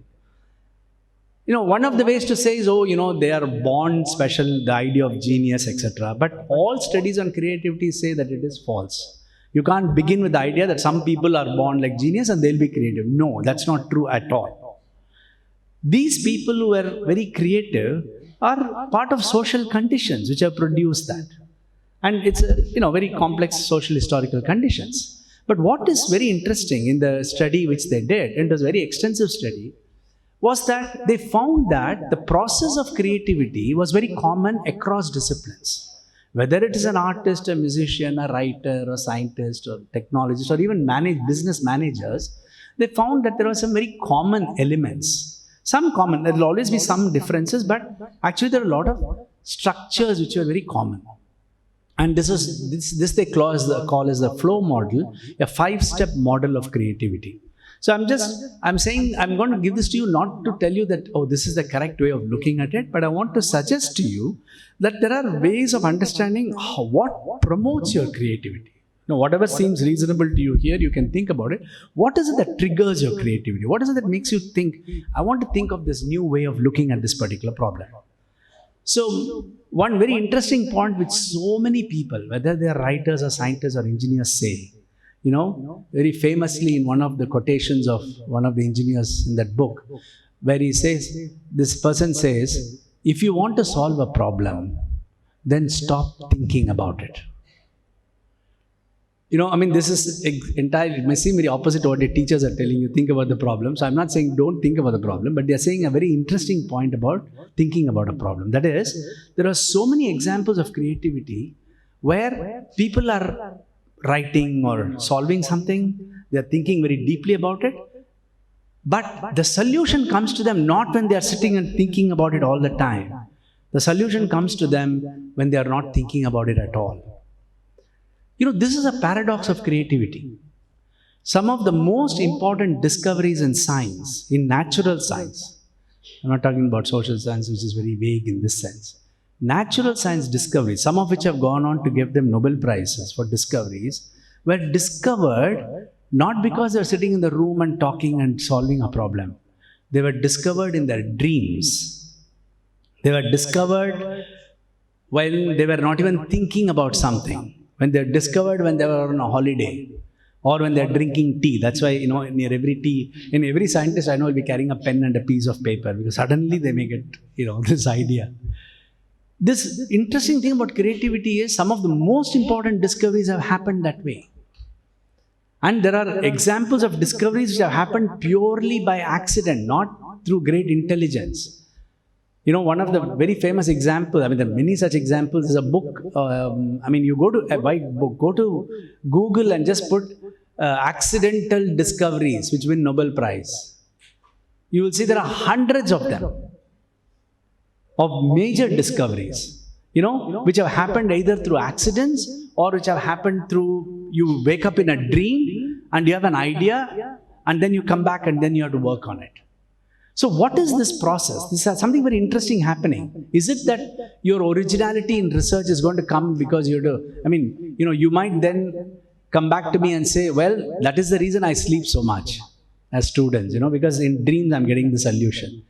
One of the ways to say is, they are born special, the idea of genius, etc. But all studies on creativity say that it is false. You can't begin with the idea that some people are born like genius and they'll be creative. No, that's not true at all. These people who are very creative are part of social conditions which have produced that. And it's, very complex social historical conditions. But what is very interesting in the study which they did, and it was a very extensive study, was that they found that the process of creativity was very common across disciplines. Whether it is an artist, a musician, a writer, a scientist, or technologist, or even business managers, they found that there were some very common elements. Some common, there will always be some differences, but actually there are a lot of structures which are very common. And this they call as the flow model, a 5-step model of creativity. So I'm saying, I'm going to give this to you not to tell you that, this is the correct way of looking at it, but I want to suggest to you that there are ways of understanding what promotes your creativity. Now, whatever seems reasonable to you here, you can think about it. What is it that triggers your creativity? What is it that makes you think, I want to think of this new way of looking at this particular problem? So, one very interesting point which so many people, whether they are writers or scientists or engineers, say, very famously in one of the quotations of one of the engineers in that book, where this person says, if you want to solve a problem, then stop thinking about it. I mean, this is entirely, it may seem very opposite to what your teachers are telling you, think about the problem. So I'm not saying don't think about the problem, but they're saying a very interesting point about thinking about a problem. That is, there are so many examples of creativity where people are writing or solving something, they're thinking very deeply about it, but the solution comes to them not when they are sitting and thinking about it all the time. The solution comes to them when they are not thinking about it at all. This is a paradox of creativity. Some of the most important discoveries in science, in natural science, I'm not talking about social science, which is very vague in this sense. Natural science discoveries, some of which have gone on to give them Nobel Prizes for discoveries, were discovered not because they were sitting in the room and talking and solving a problem. They were discovered in their dreams. They were discovered when they were not even thinking about something. When they're discovered when they were on a holiday or when they're drinking tea. That's why, near every tea, in every scientist I know will be carrying a pen and a piece of paper because suddenly they may get, this idea. This interesting thing about creativity is some of the most important discoveries have happened that way. And there are examples of discoveries which have happened purely by accident, not through great intelligence. One of the very famous examples, there are many such examples, is a book. You go to a white book, go to Google and just put accidental discoveries which win Nobel Prize. You will see there are hundreds of them, of major discoveries, which have happened either through accidents or which have happened through you wake up in a dream and you have an idea and then you come back and then you have to work on it. So what is this process? This is something very interesting happening. Is it that your originality in research is going to come because you might then come back to me and say, well, that is the reason I sleep so much as students, because in dreams I'm getting the solution.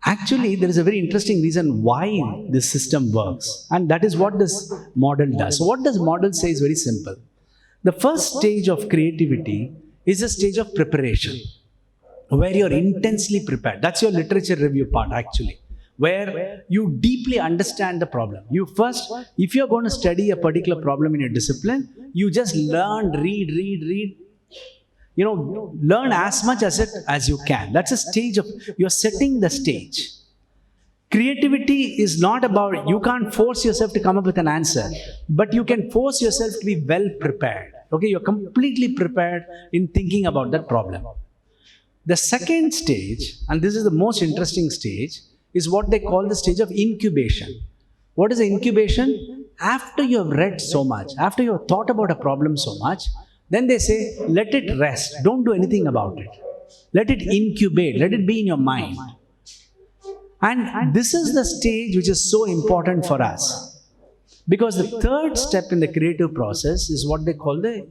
Actually, there is a very interesting reason why this system works. And that is what this model does. So what this model says is very simple. The first stage of creativity is a stage of preparation, where you're intensely prepared. That's your literature review part, actually, where you deeply understand the problem. You first, if you're going to study a particular problem in your discipline, you just read, learn as much as you can. That's a stage of, you're setting the stage. Creativity is not about, you can't force yourself to come up with an answer, but you can force yourself to be well prepared. Okay, you're completely prepared in thinking about that problem. The second stage, and this is the most interesting stage, is what they call the stage of incubation. What is the incubation? After you have read so much, after you have thought about a problem so much, then they say, let it rest. Don't do anything about it. Let it incubate. Let it be in your mind. And this is the stage which is so important for us. Because the third step in the creative process is what they call the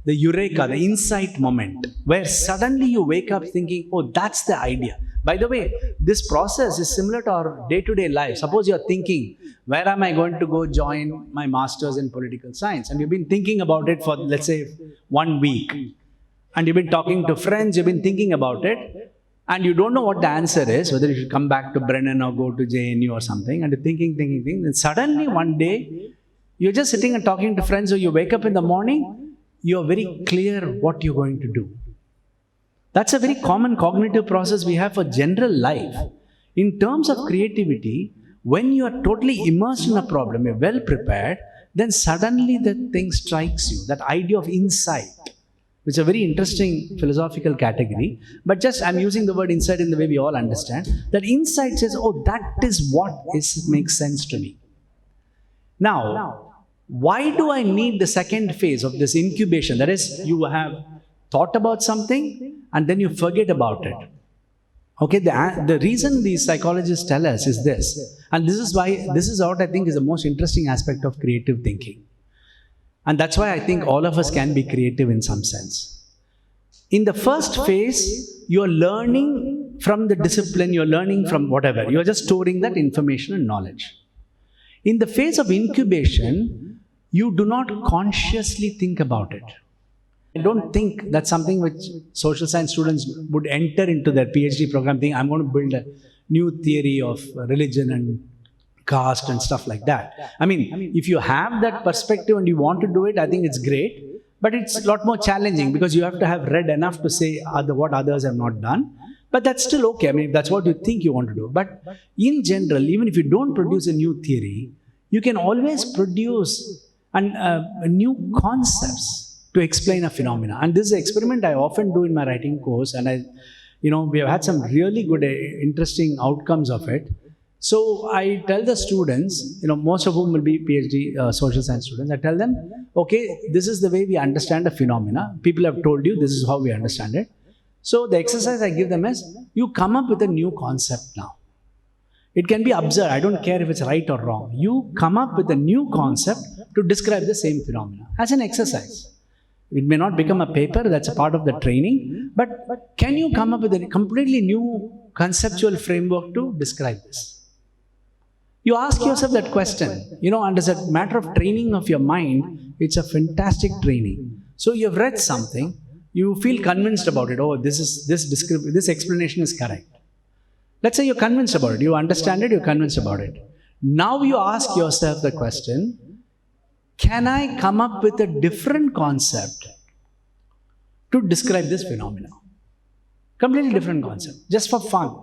eureka, the insight moment, where suddenly you wake up thinking, oh, that's the idea. By the way, this process is similar to our day-to-day life. Suppose you're thinking, where am I going to go join my master's in political science? And you've been thinking about it for, let's say, 1 week. And you've been talking to friends, you've been thinking about it, and you don't know what the answer is, whether you should come back to Brennan or go to JNU or something, and you're thinking, and suddenly one day, you're just sitting and talking to friends, or you wake up in the morning, you're very clear what you're going to do. That's a very common cognitive process we have for general life. In terms of creativity, when you are totally immersed in a problem, you're well prepared, then suddenly that thing strikes you, that idea of insight, which is a very interesting philosophical category. But just I'm using the word insight in the way we all understand. That insight says, oh, that is what makes sense to me. Now, why do I need the second phase of this incubation? That is, you have thought about something and then you forget about it. Okay, the reason these psychologists tell us is this, and this is what I think is the most interesting aspect of creative thinking. And that's why I think all of us can be creative in some sense. In the first phase, you're learning from the discipline, you're learning from whatever, you're just storing that information and knowledge. In the phase of incubation, you do not consciously think about it. I don't think that's something which social science students would enter into their PhD program thinking, I'm going to build a new theory of religion and caste and stuff like that. I mean, if you have that perspective and you want to do it, I think it's great. But it's a lot more challenging because you have to have read enough to say what others have not done. But that's still okay. I mean, if that's what you think you want to do. But in general, even if you don't produce a new theory, you can always produce new concepts to explain a phenomena. And this is an experiment I often do in my writing course. And we have had some really good, interesting outcomes of it. So I tell the students, most of whom will be PhD social science students, I tell them, okay, this is the way we understand a phenomena. People have told you this is how we understand it. So the exercise I give them is, you come up with a new concept now. It can be absurd. I don't care if it's right or wrong. You come up with a new concept to describe the same phenomena as an exercise. It may not become a paper, that's a part of the training, but can you come up with a completely new conceptual framework to describe this? You ask yourself that question, and as a matter of training of your mind, it's a fantastic training. So you've read something, you feel convinced about it. Oh, this explanation is correct. Let's say you're convinced about it. You understand it, you're convinced about it. Now you ask yourself the question, can I come up with a different concept to describe this phenomenon? Completely different concept, just for fun.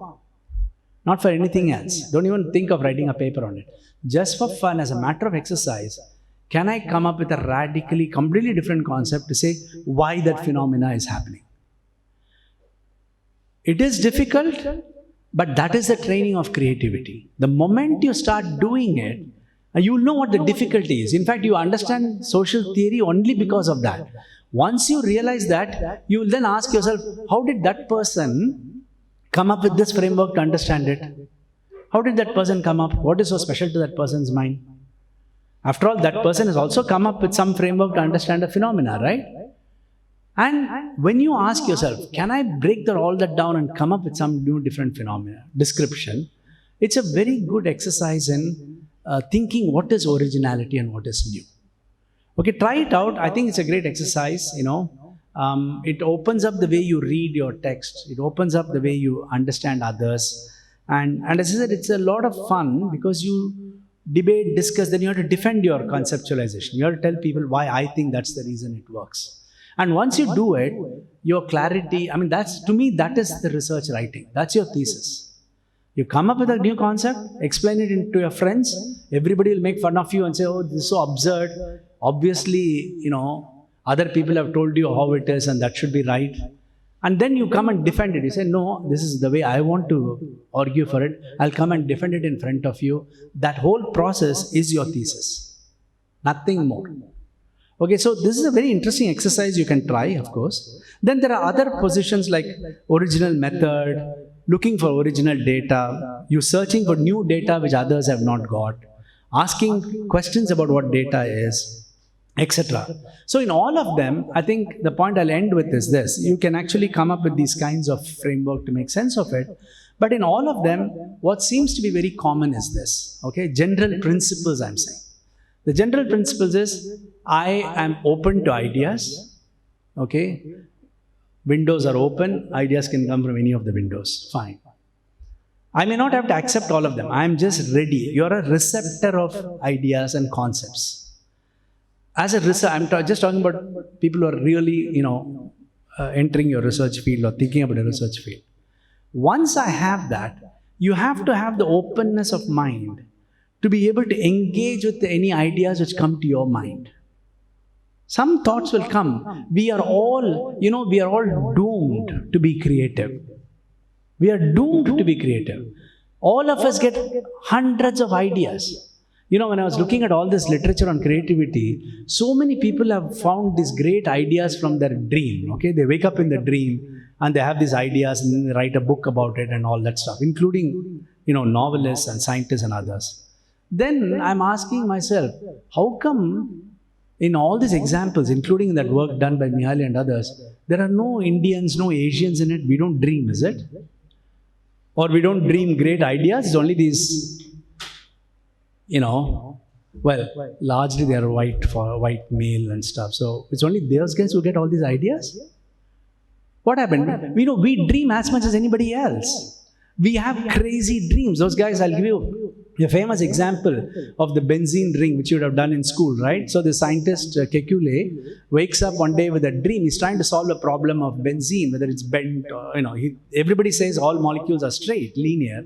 Not for anything else. Don't even think of writing a paper on it. Just for fun, as a matter of exercise, can I come up with a radically, completely different concept to say why that phenomena is happening? It is difficult, but that is the training of creativity. The moment you start doing it, you'll know what the difficulty is. In fact, you understand social theory only because of that. Once you realize that, you will then ask yourself, how did that person come up with this framework to understand it? How did that person come up? What is so special to that person's mind? After all, that person has also come up with some framework to understand a phenomena, right? And when you ask yourself, can I break all that down and come up with some new different phenomena, description, it's a very good exercise in thinking what is originality and what is new. Okay, try it out. I think it's a great exercise, It opens up the way you read your text. It opens up the way you understand others. And as I said, it's a lot of fun because you debate, discuss, then you have to defend your conceptualization. You have to tell people why I think that's the reason it works. And once you do it, your clarity, to me, that is the research writing. That's your thesis. You come up with a new concept, explain it to your friends, everybody will make fun of you and say, oh, this is so absurd. Obviously, other people have told you how it is and that should be right. And then you come and defend it. You say, no, this is the way I want to argue for it. I'll come and defend it in front of you. That whole process is your thesis. Nothing more. Okay, so this is a very interesting exercise you can try, of course. Then there are other positions like original method, looking for original data, you searching for new data which others have not got, asking questions about what data is, etc. So in all of them, I think the point I'll end with is this. You can actually come up with these kinds of framework to make sense of it. But in all of them, what seems to be very common is this. Okay, general principles I'm saying. The general principles is, I am open to ideas. Okay, windows are open, ideas can come from any of the windows. Fine. I may not have to accept all of them. I am just ready. You're a receptor of ideas and concepts. As a researcher, I'm just talking about people who are really, entering your research field or thinking about a research field. Once I have that, you have to have the openness of mind to be able to engage with any ideas which come to your mind. Some thoughts will come. We are all doomed to be creative. We are doomed to be creative. All of us get hundreds of ideas. When I was looking at all this literature on creativity, so many people have found these great ideas from their dream. Okay, they wake up in the dream and they have these ideas and then they write a book about it and all that stuff, including, novelists and scientists and others. Then I'm asking myself, how come in all these examples, including that work done by Mihaly and others, there are no Indians, no Asians in it? We don't dream, is it? Or we don't dream great ideas? It's only these, largely they are white male and stuff. So it's only those guys who get all these ideas? What happened? We dream as much as anybody else. We have crazy dreams. Those guys, I'll give you A famous example of the benzene ring, which you would have done in school, right? So the scientist Kekule wakes up one day with a dream. He's trying to solve a problem of benzene, whether it's bent or, everybody says all molecules are straight, linear.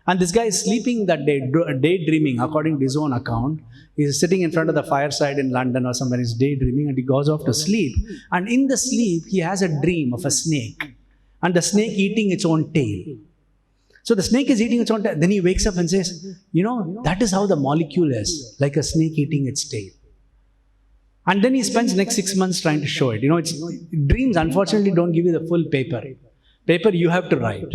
And this guy is sleeping that day, daydreaming, according to his own account. He's sitting in front of the fireside in London or somewhere, he's daydreaming, and he goes off to sleep. And in the sleep, he has a dream of a snake, and the snake eating its own tail. So the snake is eating its own tail. Then he wakes up and says, that is how the molecule is, like a snake eating its tail. And then he spends next 6 months trying to show it. Dreams, unfortunately, don't give you the full paper. Paper you have to write.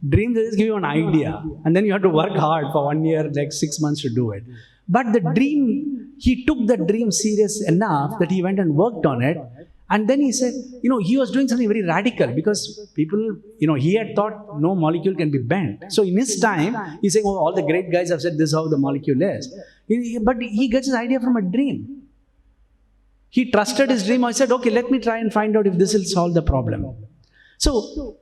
Dreams, they just give you an idea. And then you have to work hard for 1 year, like 6 months to do it. But the dream, he took the dream serious enough that he went and worked on it. And then he said, he was doing something very radical, because people, he had thought no molecule can be bent. So in his time, he's saying, all the great guys have said this is how the molecule is. But he gets his idea from a dream. He trusted his dream. I said, okay, let me try and find out if this will solve the problem. So,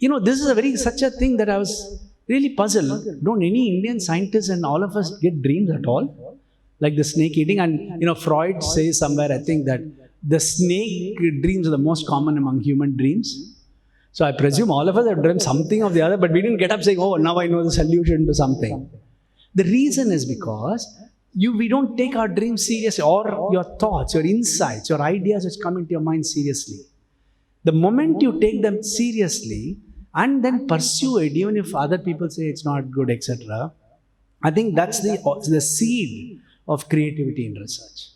this is such a thing that I was really puzzled. Don't any Indian scientists and all of us get dreams at all? Like the snake eating. And, Freud says somewhere, I think, that the snake dreams are the most common among human dreams. So I presume all of us have dreamt something of the other, but we didn't get up saying, now I know the solution to something. The reason is because we don't take our dreams seriously, or your thoughts, your insights, your ideas which come into your mind seriously. The moment you take them seriously and then pursue it, even if other people say it's not good, etc., I think that's the seed of creativity in research.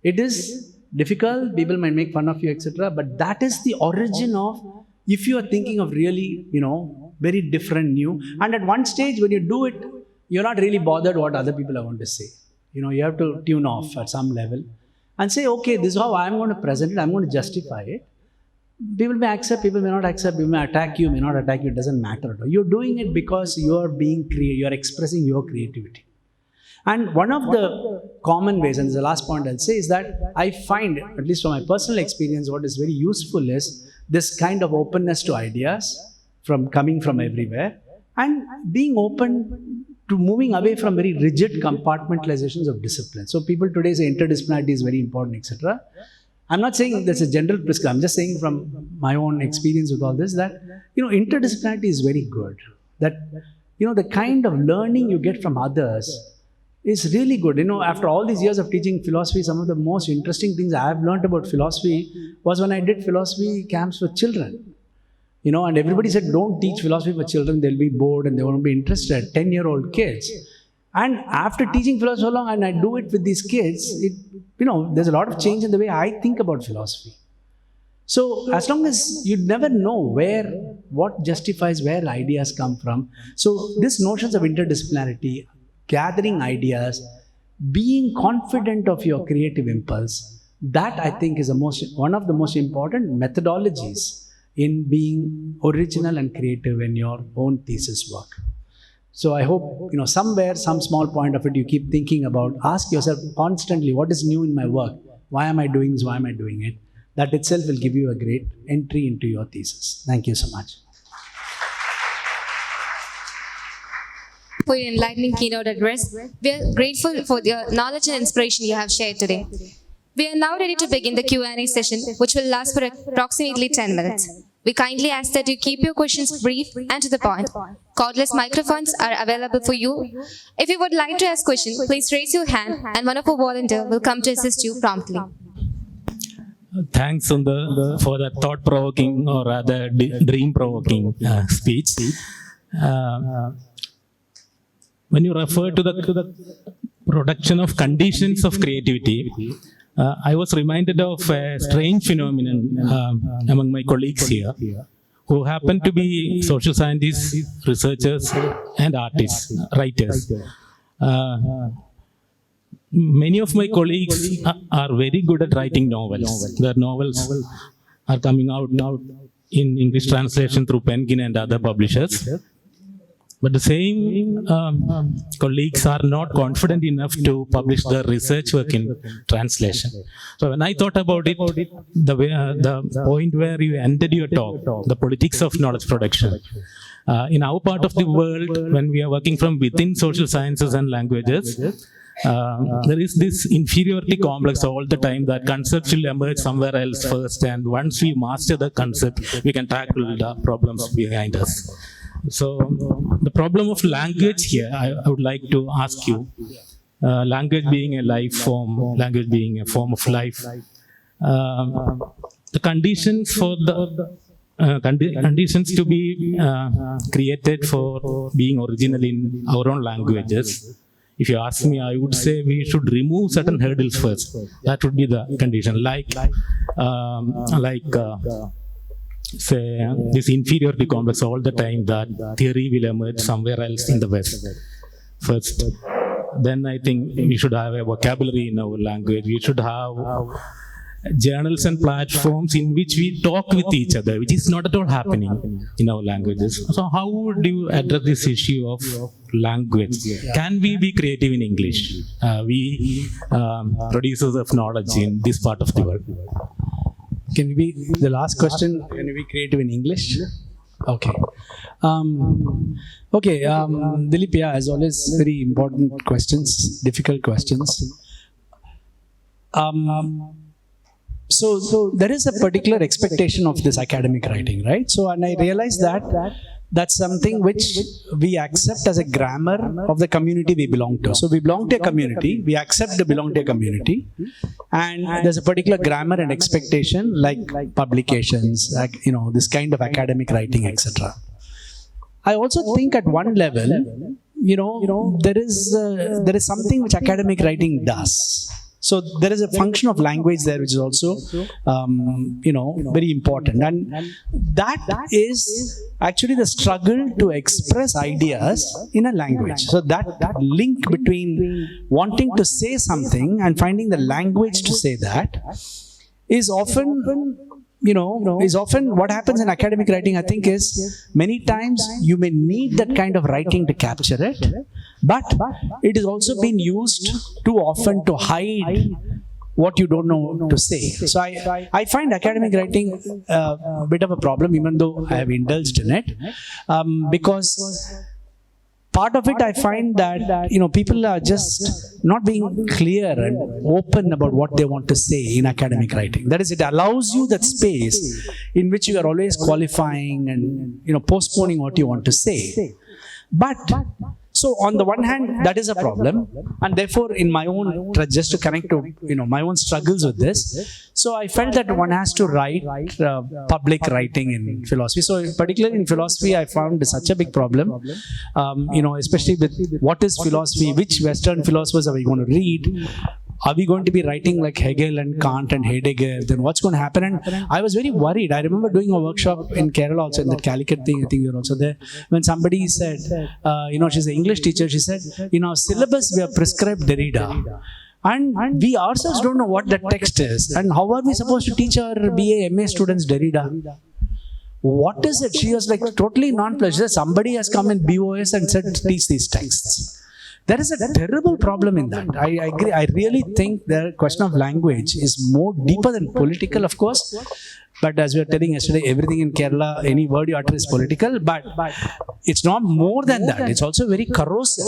It is difficult, people might make fun of you, etc., but that is the origin of, if you are thinking of really, very different, new, and at one stage when you do it, you're not really bothered what other people are going to say. You have to tune off at some level and say, okay, this is how I'm going to present it, I'm going to justify it. People may accept, people may not accept, people may attack you, may not attack you, it doesn't matter. You're doing it because you're expressing your creativity. And one of the common ways, and this is the last point I'll say, is that I find, at least from my personal experience, what is very useful is this kind of openness to ideas coming from everywhere, and being open to moving away from very rigid compartmentalizations of discipline. So people today say interdisciplinarity is very important, etc. I'm not saying there's a general prescription. I'm just saying from my own experience with all this that, interdisciplinarity is very good. That, the kind of learning you get from others is really good. After all these years of teaching philosophy, some of the most interesting things I have learned about philosophy was when I did philosophy camps for children. And everybody said, don't teach philosophy for children, they'll be bored and they won't be interested. 10-year-old kids. And after teaching philosophy so long, and I do it with these kids, there's a lot of change in the way I think about philosophy. So as long as you never know what justifies where ideas come from. So these notions of interdisciplinarity, gathering ideas, being confident of your creative impulse, that I think is one of the most important methodologies in being original and creative in your own thesis work. So I hope, somewhere, some small point of it you keep thinking about. Ask yourself constantly, what is new in my work? Why am I doing this? Why am I doing it? That itself will give you a great entry into your thesis. Thank you so much. For your enlightening keynote address, we are grateful for the knowledge and inspiration you have shared today. We are now ready to begin the Q&A session, which will last for approximately 10 minutes. We kindly ask that you keep your questions brief and to the point. Cordless microphones are available for you. If you would like to ask questions, please raise your hand and one of our volunteers will come to assist you promptly. Thanks, Sundar, for that thought-provoking or rather dream-provoking speech. When you refer to the production of conditions of creativity, I was reminded of a strange phenomenon among my colleagues here, who happen to be social scientists, researchers, and artists, writers. Many of my colleagues are very good at writing novels. Their novels are coming out now in English translation through Penguin and other publishers. But the same colleagues are not confident enough to publish their research work in translation. So when I thought about it, the point where you ended your talk, the politics of knowledge production, in our part of the world, when we are working from within social sciences and languages, there is this inferiority complex all the time that concepts will emerge somewhere else first, and once we master the concept, we can tackle the problems behind us. So the problem of language here, I would like to ask you, language being a life form, language being a form of life, the conditions for the conditions to be created for being original in our own languages. If you ask me, I would say we should remove certain hurdles first. That would be the condition. Say, this inferiority complex all the time that theory will emerge somewhere else in the West first. Then I think we should have a vocabulary in our language. We should have journals and platforms in which we talk with each other, which is not at all happening in our languages. So how would you address this issue of language? Can we be creative in English? We producers of knowledge in this part of the world. Can we be, the last question, can we be creative in English? Okay. Dilip, as always, very important questions, difficult questions. So there is a particular expectation of this academic writing, right? So, and I realized that that's something which we accept as a grammar of the community we belong to. So we belong to a community, we accept to belong to a community, and there's a particular grammar and expectation like publications, like, this kind of academic writing, etc. I also think at one level, there is something which academic writing does. So there is a function of language there which is also, very important. And that is actually the struggle to express ideas in a language. So that link between wanting to say something and finding the language to say that is often what happens in academic writing, I think, is many times you may need that kind of writing to capture it, but it is also being used too often to hide what you don't know to say. So I find academic writing a bit of a problem, even though I have indulged in it, because part of it I find that people are just not being clear and open about what they want to say in academic writing. That is, it allows you that space in which you are always qualifying and postponing what you want to say. But so on the one hand, that is a problem, and therefore in my own, just to connect to my own struggles with this, so I felt that one has to write public writing in philosophy. So particularly in philosophy, I found such a big problem, especially with what is philosophy, which Western philosophers are we going to read? Are we going to be writing like Hegel and Kant and Heidegger? Then what's going to happen? And I was very worried. I remember doing a workshop in Kerala also, in that Calicut thing, I think you were also there, when somebody said, she's an English teacher, she said, in our syllabus we have prescribed Derrida. And we ourselves don't know what that text is. And how are we supposed to teach our BA, MA students Derrida? What is it? She was like totally non-pleasure. Somebody has come in BOS and said, teach these texts. There is a terrible problem in that. I agree. I really think the question of language is more deeper than political, of course. But as we were telling yesterday, everything in Kerala, any word you utter is political. But it's not more than that. It's also very corrosive.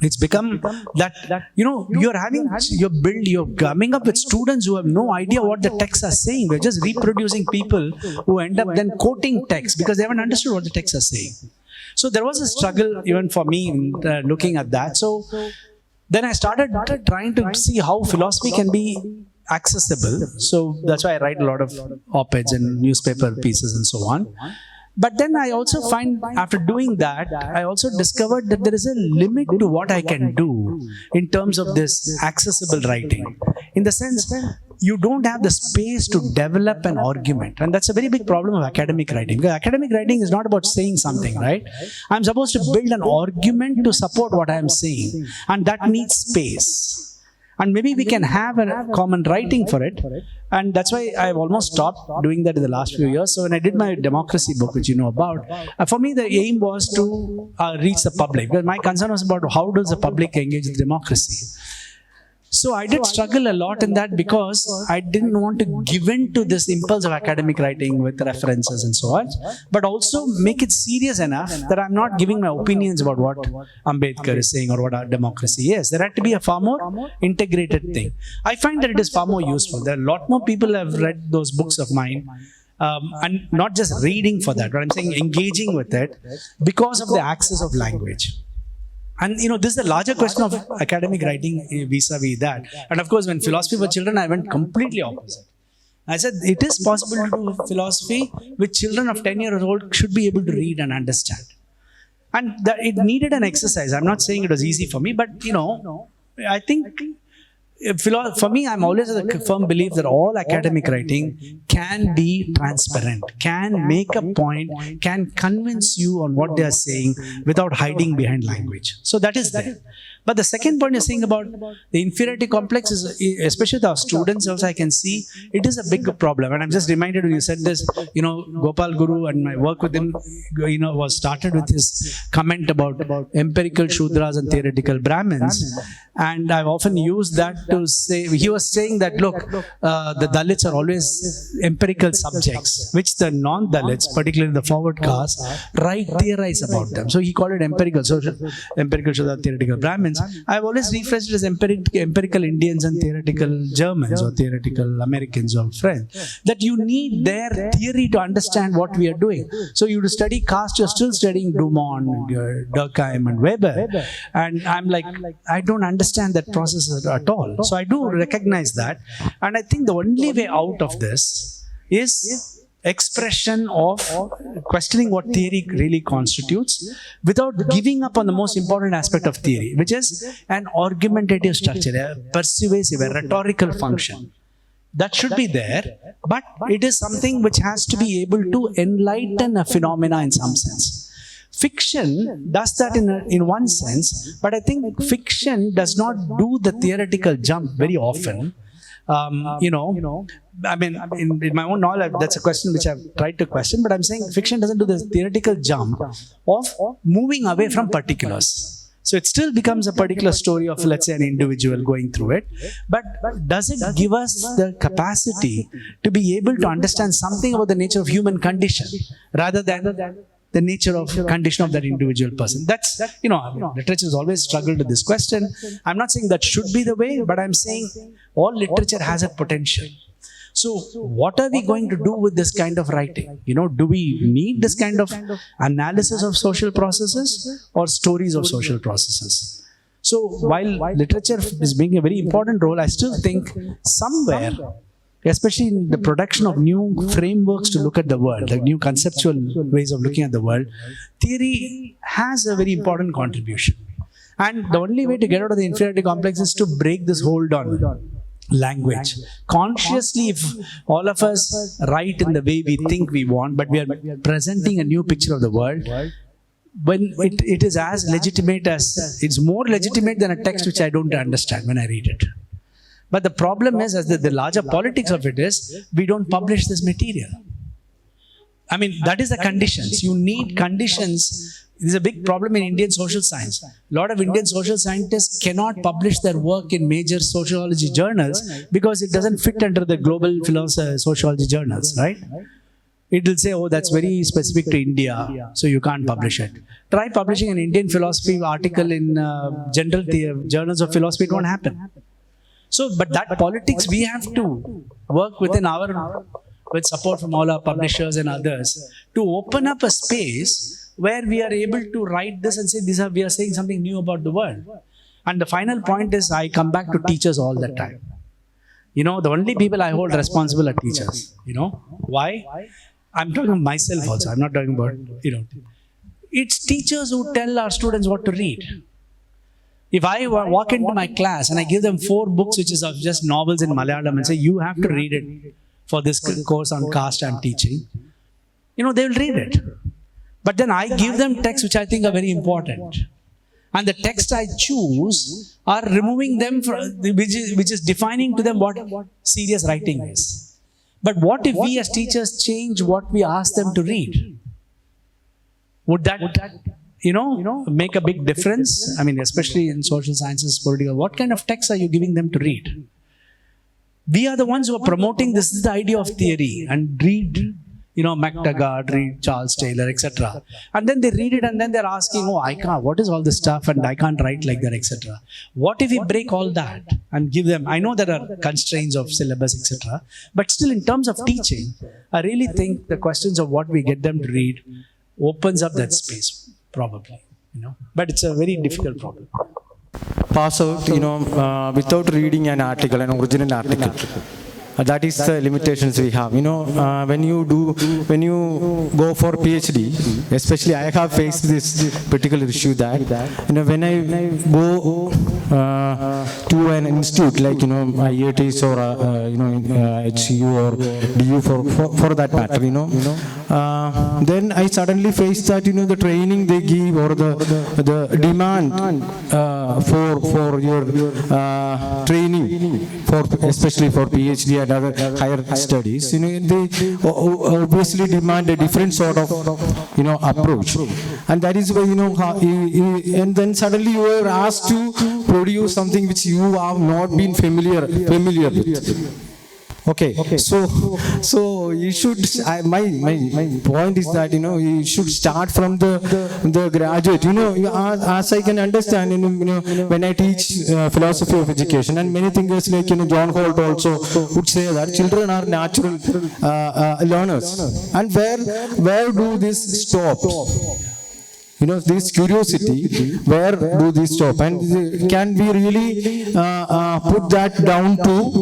It's become that, you're coming up with students who have no idea what the texts are saying. We're just reproducing people who end up then quoting texts because they haven't understood what the texts are saying. So there was a struggle even for me in looking at that. So then I started trying to see how philosophy can be accessible. So that's why I write a lot of op-eds and newspaper pieces and so on. But then I also find, after doing that, I also discovered that there is a limit to what I can do in terms of this accessible writing. In the sense, you don't have the space to develop an argument. And that's a very big problem of academic writing. Because academic writing is not about saying something, right? I'm supposed to build an argument to support what I'm saying. And that needs space. And maybe we can have a common writing for it. And that's why I've almost stopped doing that in the last few years. So when I did my democracy book, which you know about, for me the aim was to reach the public. Because my concern was about how does the public engage with democracy. So I did struggle a lot in that because I didn't want to give in to this impulse of academic writing with references and so on, but also make it serious enough that I'm not giving my opinions about what Ambedkar is saying or what our democracy is. There had to be a far more integrated thing. I find that it is far more useful. There are a lot more people have read those books of mine. And not just reading for that, but I'm saying engaging with it because of the access of language. And this is the larger question of academic writing vis-a-vis that. And of course, when philosophy for children, I went completely opposite. I said, it is possible to do philosophy which children of 10 years old should be able to read and understand. And it needed an exercise. I'm not saying it was easy for me, but I think for me, I'm always of the firm belief that all academic writing can be transparent, can make a point, can convince you on what they are saying without hiding behind language. So that is there. But the second point you're saying about the inferiority complex is, especially with our students also, I can see it is a big problem. And I'm just reminded when you said this, Gopal Guru and my work with him, was started with his comment about empirical Shudras and theoretical Brahmins. And I've often used that to say, he was saying that, look, the Dalits are always empirical subjects, which the non-Dalits, particularly the forward caste, theorize about them. So he called it empirical Shudra, theoretical Brahmins. I've always rephrased it as empirical Indians and theoretical Germans or theoretical Americans or French. That you need their theory to understand what we are doing. So you to study caste, you're still studying Dumont, Durkheim and Weber. And I'm like, I don't understand that process at all. So I do recognize that. And I think the only way out of this is expression of questioning what theory really constitutes without giving up on the most important aspect of theory, which is an argumentative structure, a persuasive, a rhetorical function. That should be there, but it is something which has to be able to enlighten a phenomena in some sense. Fiction does that in one sense, but I think fiction does not do the theoretical jump very often. I mean, in my own knowledge, that's a question which I've tried to question, but I'm saying fiction doesn't do the theoretical jump of moving away from particulars. So it still becomes a particular story of, let's say, an individual going through it. But does it give us the capacity to be able to understand something about the nature of human condition rather than the nature of condition of that individual person? That's, literature has always struggled with this question. I'm not saying that should be the way, but I'm saying all literature has a potential. So what are we going to do with this kind of writing? Do we need this kind of analysis of social processes or stories of social processes? So while literature is being a very important role, I still think somewhere, especially in the production of new frameworks to look at the world, like new conceptual ways of looking at the world, theory has a very important contribution. And the only way to get out of the inferiority complex is to break this hold on language. Consciously, if all of us write in the way we think we want, but we are presenting a new picture of the world, when it is as legitimate as, it's more legitimate than a text which I don't understand when I read it. But the problem is, as the larger politics of it is, we don't publish this material. I mean, that is the conditions. You need conditions. This is a big problem in Indian social science. A lot of Indian social scientists cannot publish their work in major sociology journals because it doesn't fit under the global sociology journals, right? It will say, oh, that's very specific to India, so you can't publish it. Try publishing an Indian philosophy article in general journals of philosophy, it won't happen. So, but that politics we have to work within with support from all our publishers and others, to open up a space where we are able to write this and say, we are saying something new about the world. And the final point is, I come back to teachers all the time. The only people I hold responsible are teachers. Why? I'm talking about myself also. I'm not talking about, It's teachers who tell our students what to read. If I walk into my class and I give them 4 books which is of just novels in Malayalam and say, you have to read it for this course on caste I'm teaching, they will read it. But then I give them texts which I think are very important. And the text I choose are removing them, which is defining to them what serious writing is. But what if we as teachers change what we ask them to read? Would that, make a big difference? I mean, especially in social sciences, political, what kind of text are you giving them to read? We are the ones who are promoting this is the idea of theory, and read, MacTaggart, read Charles Taylor, etc. And then they read it and then they're asking, I can't, what is all this stuff and I can't write like that, etc. What if we break all that and give them, I know there are constraints of syllabus, etc. But still in terms of teaching, I really think the questions of what we get them to read opens up that space, probably, But it's a very difficult problem. Pass out, without reading an article, an original article. That is the limitations we have. When you go for PhD, especially I have faced this particular issue that, when I go to an institute like, IITs or, HU or DU for that matter, then I suddenly face that, the training they give or the demand for your training, especially for PhD and other higher studies, they obviously demand a different sort of, approach. And that is why, and then suddenly you are asked to produce something which you have not been familiar with. Okay. So you should. My point is that you should start from the graduate. As I can understand, when I teach philosophy of education, and many thinkers like John Holt also would say that children are natural learners. And where do this stop? This curiosity, where do these stop? And can we really put that down to,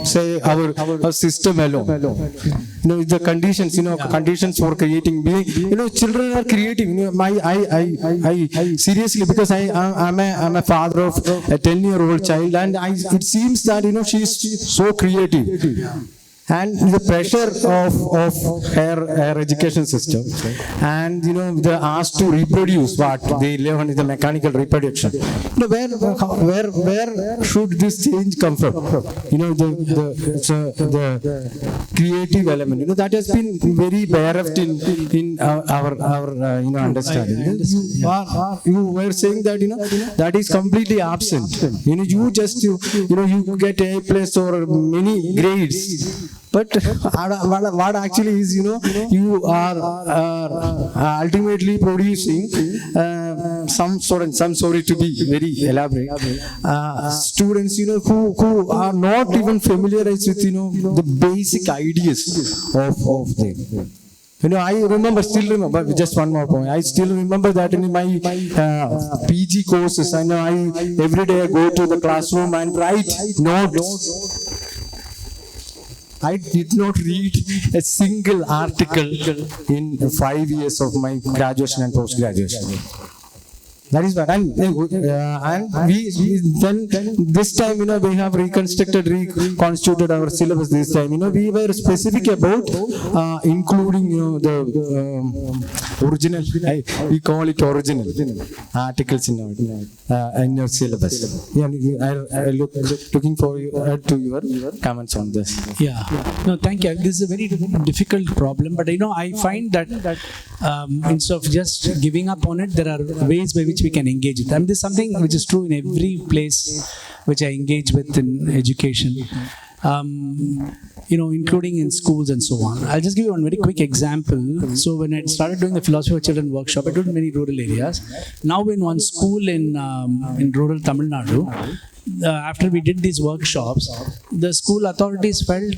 say, our system alone? The conditions, conditions for creating being. Children are creative. I seriously, because I'm a father of a 10-year-old child, and it seems that she's so creative. And the pressure of her education system, and the ask to reproduce what they learn in the mechanical reproduction. Where should this change come from? The creative element. That has been very bereft in our understanding. You were saying that that is completely absent. You just you get A+ or many grades. But what actually is, you are ultimately producing some story to be very elaborate. Students, who are not even familiarized with, the basic ideas of them. I still remember, just one more point. I still remember that in my PG courses, I every day I go to the classroom and write notes. I did not read a single article in 5 years of my graduation and post-graduation. That is what. And we then this time, we have reconstituted our syllabus this time. We were specific about including, the original, we call it original articles in your syllabus. Yeah, I looking for to your comments on this. Yeah. No, thank you. This is a very difficult problem, but I find that instead of just giving up on it, there are ways by which we can engage it. This is something which is true in every place which I engage with in education, including in schools and so on. I'll just give you one very quick example. So when I started doing the philosophy of children workshop, I did in many rural areas. Now in one school in rural Tamil Nadu, after we did these workshops, the school authorities felt,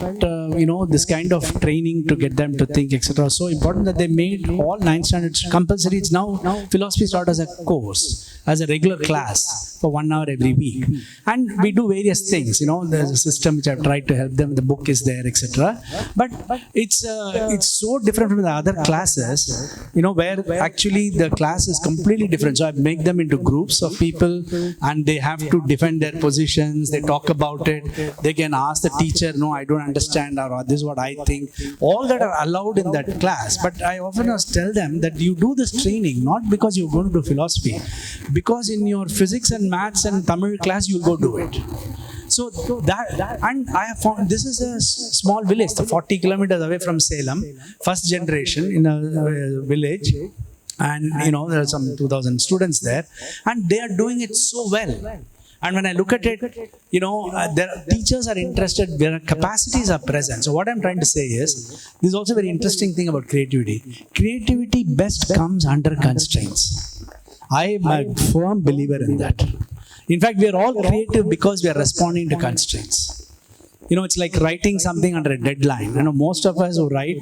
this kind of training to get them to think, etc. so important that they made all 9th standards compulsory. It's now philosophy is taught as a course, as a regular class for 1 hour every week. And we do various things, there's a system which I've tried to help them, the book is there, etc. But it's so different from the other classes, where actually the class is completely different. So I make them into groups of people and they have to defend their their positions, they talk about it, they can ask the teacher, no, I don't understand, or this is what I think. All that are allowed in that class. But I often tell them that you do this training not because you're going to do philosophy, because in your physics and maths and Tamil class, you'll go do it. So that, and I have found this is a small village, 40 kilometers away from Salem, first generation in a village. And there are some 2,000 students there, and they are doing it so well. And when I look at it, their teachers are interested, their capacities are present. So what I'm trying to say is, this is also a very interesting thing about creativity. Creativity best comes under constraints. I am a firm believer in that. In fact, we are all creative because we are responding to constraints. It's like writing something under a deadline. Most of us who write,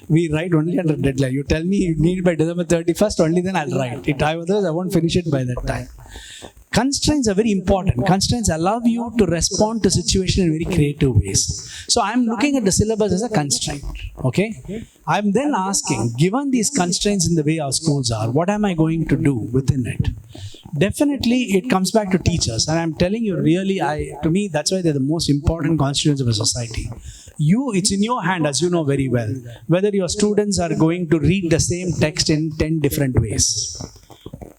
we write only under deadline. You tell me you need it by December 31st, only then I'll write it. Otherwise, I won't finish it by that time. Constraints are very important. Constraints allow you to respond to situation in very creative ways. So I'm looking at the syllabus as a constraint. Okay? I'm then asking, given these constraints in the way our schools are, what am I going to do within it? Definitely, it comes back to teachers. And I'm telling you, really, to me, that's why they're the most important constituents of a society. It's in your hand, as you know very well, whether your students are going to read the same text in 10 different ways.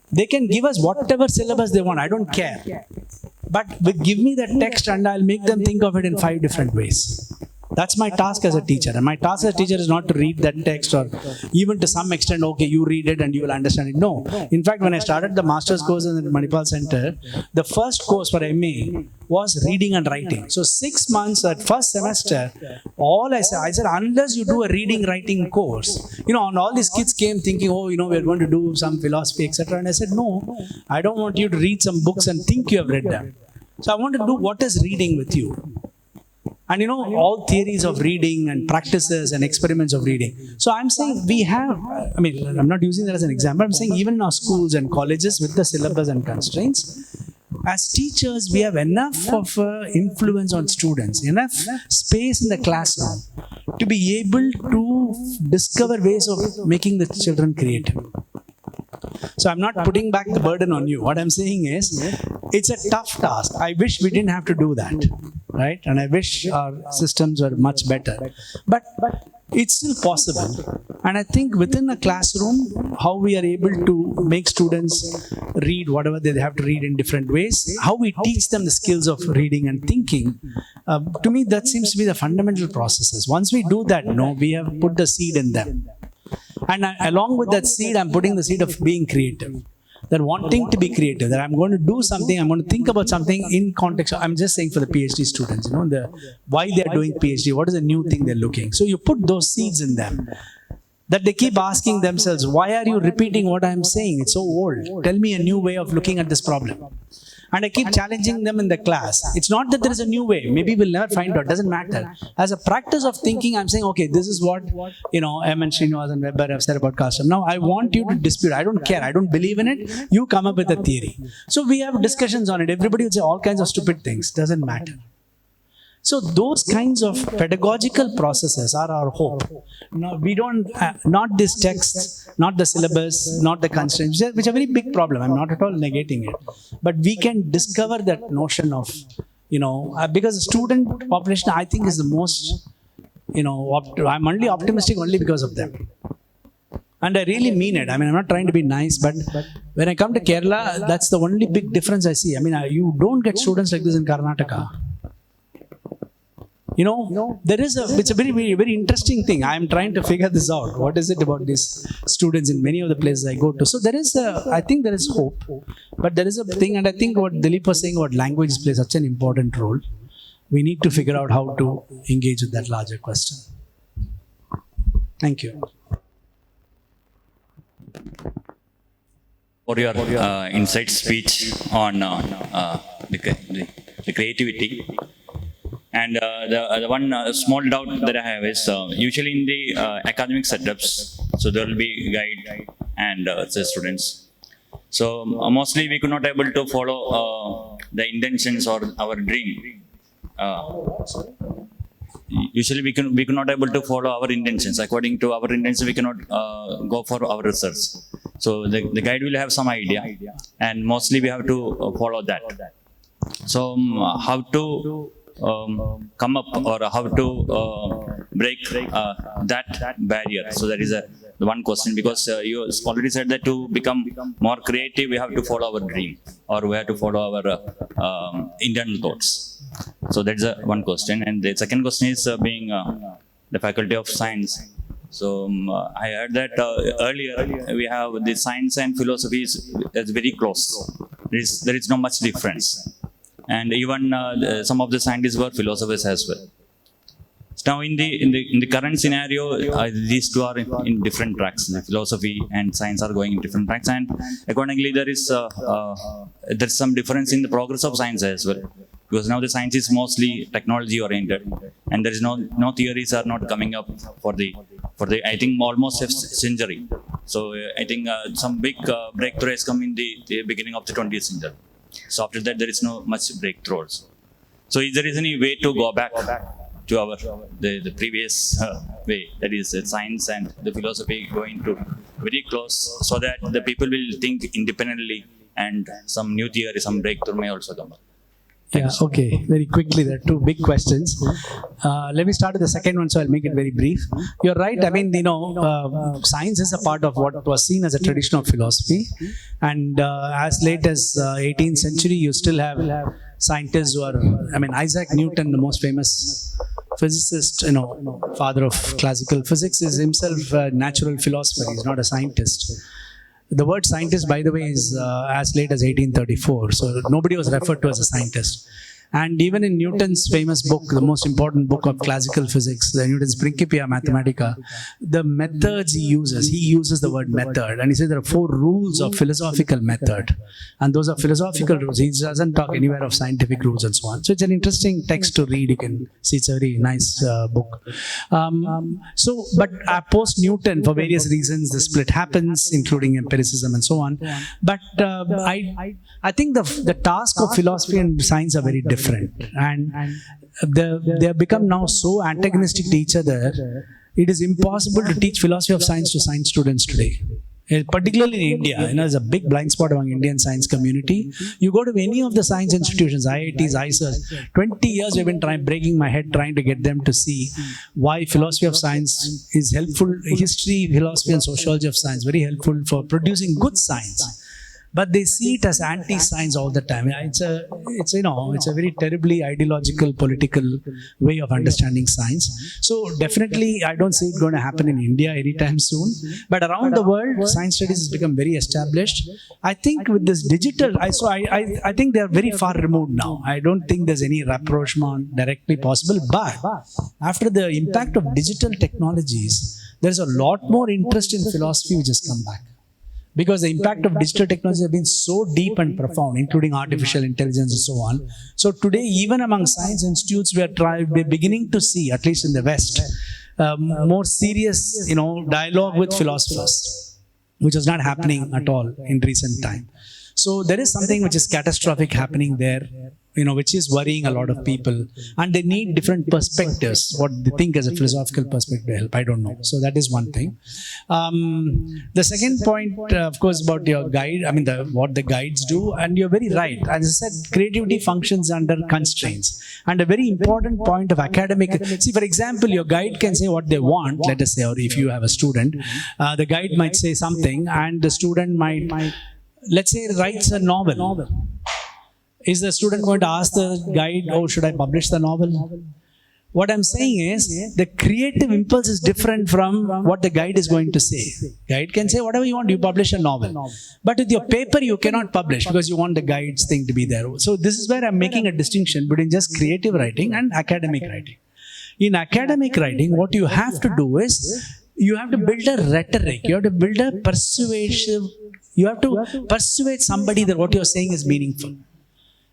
They can give us whatever syllabus they want. I don't care. But give me that text and I'll make them think of it in 5 different ways. That's my task as a teacher. And my task as a teacher is not to read that text or even to some extent, okay, you read it and you will understand it. No. In fact, when I started the master's course in the Manipal Center, the first course for MA was reading and writing. So 6 months, that first semester, I said, unless you do a reading writing course, and all these kids came thinking, we're going to do some philosophy, etc. And I said, no, I don't want you to read some books and think you have read them. So I want to do what is reading with you. And all theories of reading and practices and experiments of reading. So I'm saying I'm not using that as an example. I'm saying even in our schools and colleges with the syllabus and constraints, as teachers, we have enough of influence on students, enough space in the classroom to be able to discover ways of making the children creative. So I'm not putting back the burden on you. What I'm saying is, it's a tough task. I wish we didn't have to do that, right? And I wish our systems were much better. But it's still possible. And I think within a classroom, how we are able to make students read whatever they have to read in different ways, how we teach them the skills of reading and thinking, to me, that seems to be the fundamental processes. Once we do that, we have put the seed in them. And along with that seed, I'm putting the seed of being creative. That wanting to be creative, that I'm going to do something, I'm going to think about something in context. I'm just saying for the PhD students, why they're doing PhD, what is the new thing they're looking. So you put those seeds in them. That they keep asking themselves, why are you repeating what I'm saying? It's so old. Tell me a new way of looking at this problem. And I keep challenging them in the class. It's not that there is a new way. Maybe we'll never find out. Doesn't matter. As a practice of thinking, I'm saying, okay, this is what, M and Srinivas and Weber have said about custom. Now, I want you to dispute. I don't care. I don't believe in it. You come up with a theory. So we have discussions on it. Everybody will say all kinds of stupid things. Doesn't matter. So those kinds of pedagogical processes are our hope. Now, we don't, not these texts, not the syllabus, not the constraints, which are a very big problem. I'm not at all negating it. But we can discover that notion of, because the student population, I think, is the most, I'm only optimistic only because of them. And I really mean it. I'm not trying to be nice, but when I come to Kerala, that's the only big difference I see. You don't get students like this in Karnataka. It's a very, very, very interesting thing. I'm trying to figure this out. What is it about these students in many of the places I go to? So I think there is hope. But there is a thing, and I think what Dilip was saying about language plays such an important role. We need to figure out how to engage with that larger question. Thank you. For your insight speech on the creativity. And the one small doubt that I have is usually in the academic setups, so there will be guide and the students. So mostly we could not able to follow the intentions or our dream. Usually we could not able to follow our intentions. According to our intentions, we cannot go for our research. So the guide will have some idea, and mostly we have to follow that. So how to come up or how to break that barrier? So that is the one question, because you already said that to become more creative, we have to follow our dream, or we have to follow our internal thoughts. So that's one question. And the second question is being the faculty of science. So I heard that earlier we have the science and philosophy is very close. There is no much difference. And even some of the scientists were philosophers as well. Now, in the current scenario, these two are in different tracks. The philosophy and science are going in different tracks, and accordingly, there's some difference in the progress of science as well. Because now the science is mostly technology oriented, and there is no theories are not coming up for the I think almost a century. So I think some big breakthrough has come in the beginning of the 20th century. So after that, there is no much breakthrough also. So is there any way to go back to the previous way, that is science and the philosophy going to very close, so that the people will think independently and some new theory, some breakthrough may also come up? Yeah, okay. Very quickly, there are two big questions. Let me start with the second one, so I'll make it very brief. You're right. I mean, science is a part of what was seen as a tradition of philosophy. And as late as 18th century, you still have scientists who are, Isaac Newton, the most famous physicist, father of classical physics, is himself a natural philosopher. He's not a scientist. The word scientist, by the way, is as late as 1834. So nobody was referred to as a scientist. And even in Newton's famous book, the most important book of classical physics, the Newton's Principia Mathematica, the methods he uses the word method. And he says there are 4 rules of philosophical method. And those are philosophical rules. He doesn't talk anywhere of scientific rules and so on. So it's an interesting text to read. You can see it's a very nice book. But post-Newton, for various reasons, the split happens, including empiricism and so on. But I think the task of philosophy and science are very different. And they have become now so antagonistic to each other, it is impossible to teach philosophy of science to science students today. Particularly in India, there's a big blind spot among Indian science community. You go to any of the science institutions, IITs, ISERs, 20 years we've been breaking my head trying to get them to see why philosophy of science is helpful. History, philosophy and sociology of science, very helpful for producing good science. But they see it as anti-science all the time. It's a very terribly ideological, political way of understanding science. So definitely, I don't see it going to happen in India anytime soon. But around the world, science studies has become very established. I think with this digital, I think they are very far removed now. I don't think there's any rapprochement directly possible. But after the impact of digital technologies, there's a lot more interest in philosophy which has come back. Because the impact of digital technology has been so deep and profound, including artificial intelligence and so on. So today, even among science institutes, we're beginning to see, at least in the West, more serious, dialogue with philosophers, which was not happening at all in recent time. So there is something which is catastrophic happening there, which is worrying a lot of people. And they need different perspectives, what they think as a philosophical perspective to help. I don't know. So that is one thing. The second point, of course, about your guide, what the guides do. And you're very right. As I said, creativity functions under constraints. And a very important point of academic... See, for example, your guide can say what they want, let us say, or if you have a student, the guide might say something and the student might, let's say, writes a novel. Is the student going to ask the guide, should I publish the novel? What I'm saying is, the creative impulse is different from what the guide is going to say. Guide can say whatever you want, you publish a novel. But with your paper, you cannot publish because you want the guide's thing to be there. So this is where I'm making a distinction between just creative writing and academic writing. In academic writing, what you have to do is, you have to build a rhetoric. You have to build a persuasive... You have to persuade somebody that what you're saying is meaningful.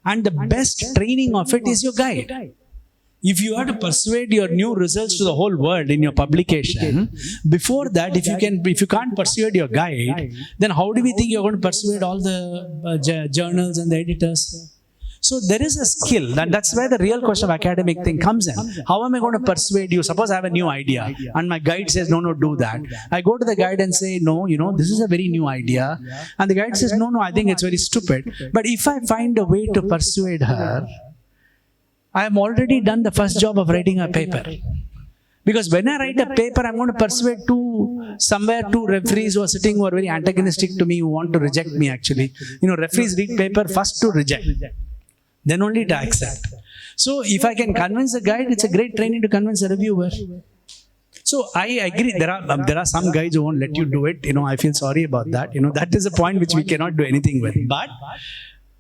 And the best training of it is your guide. If you have to persuade your new results to the whole world in your publication, before that, if you can't persuade your guide, then how do we think you're going to persuade all the journals and the editors? So there is a skill. That's where the real question of academic thing comes in. How am I going to persuade you? Suppose I have a new idea and my guide says, no, do that. I go to the guide and say, no, this is a very new idea. And the guide says, no, I think it's very stupid. But if I find a way to persuade her, I have already done the first job of writing a paper. Because when I write a paper, I'm going to persuade two referees who are sitting who are very antagonistic to me, who want to reject me actually. Referees read paper first to reject, then only to accept. So if I can convince a guide, it's a great training to convince a reviewer. So I agree, there are some guys who won't let you do it. I feel sorry about that. That is a point which we cannot do anything with. But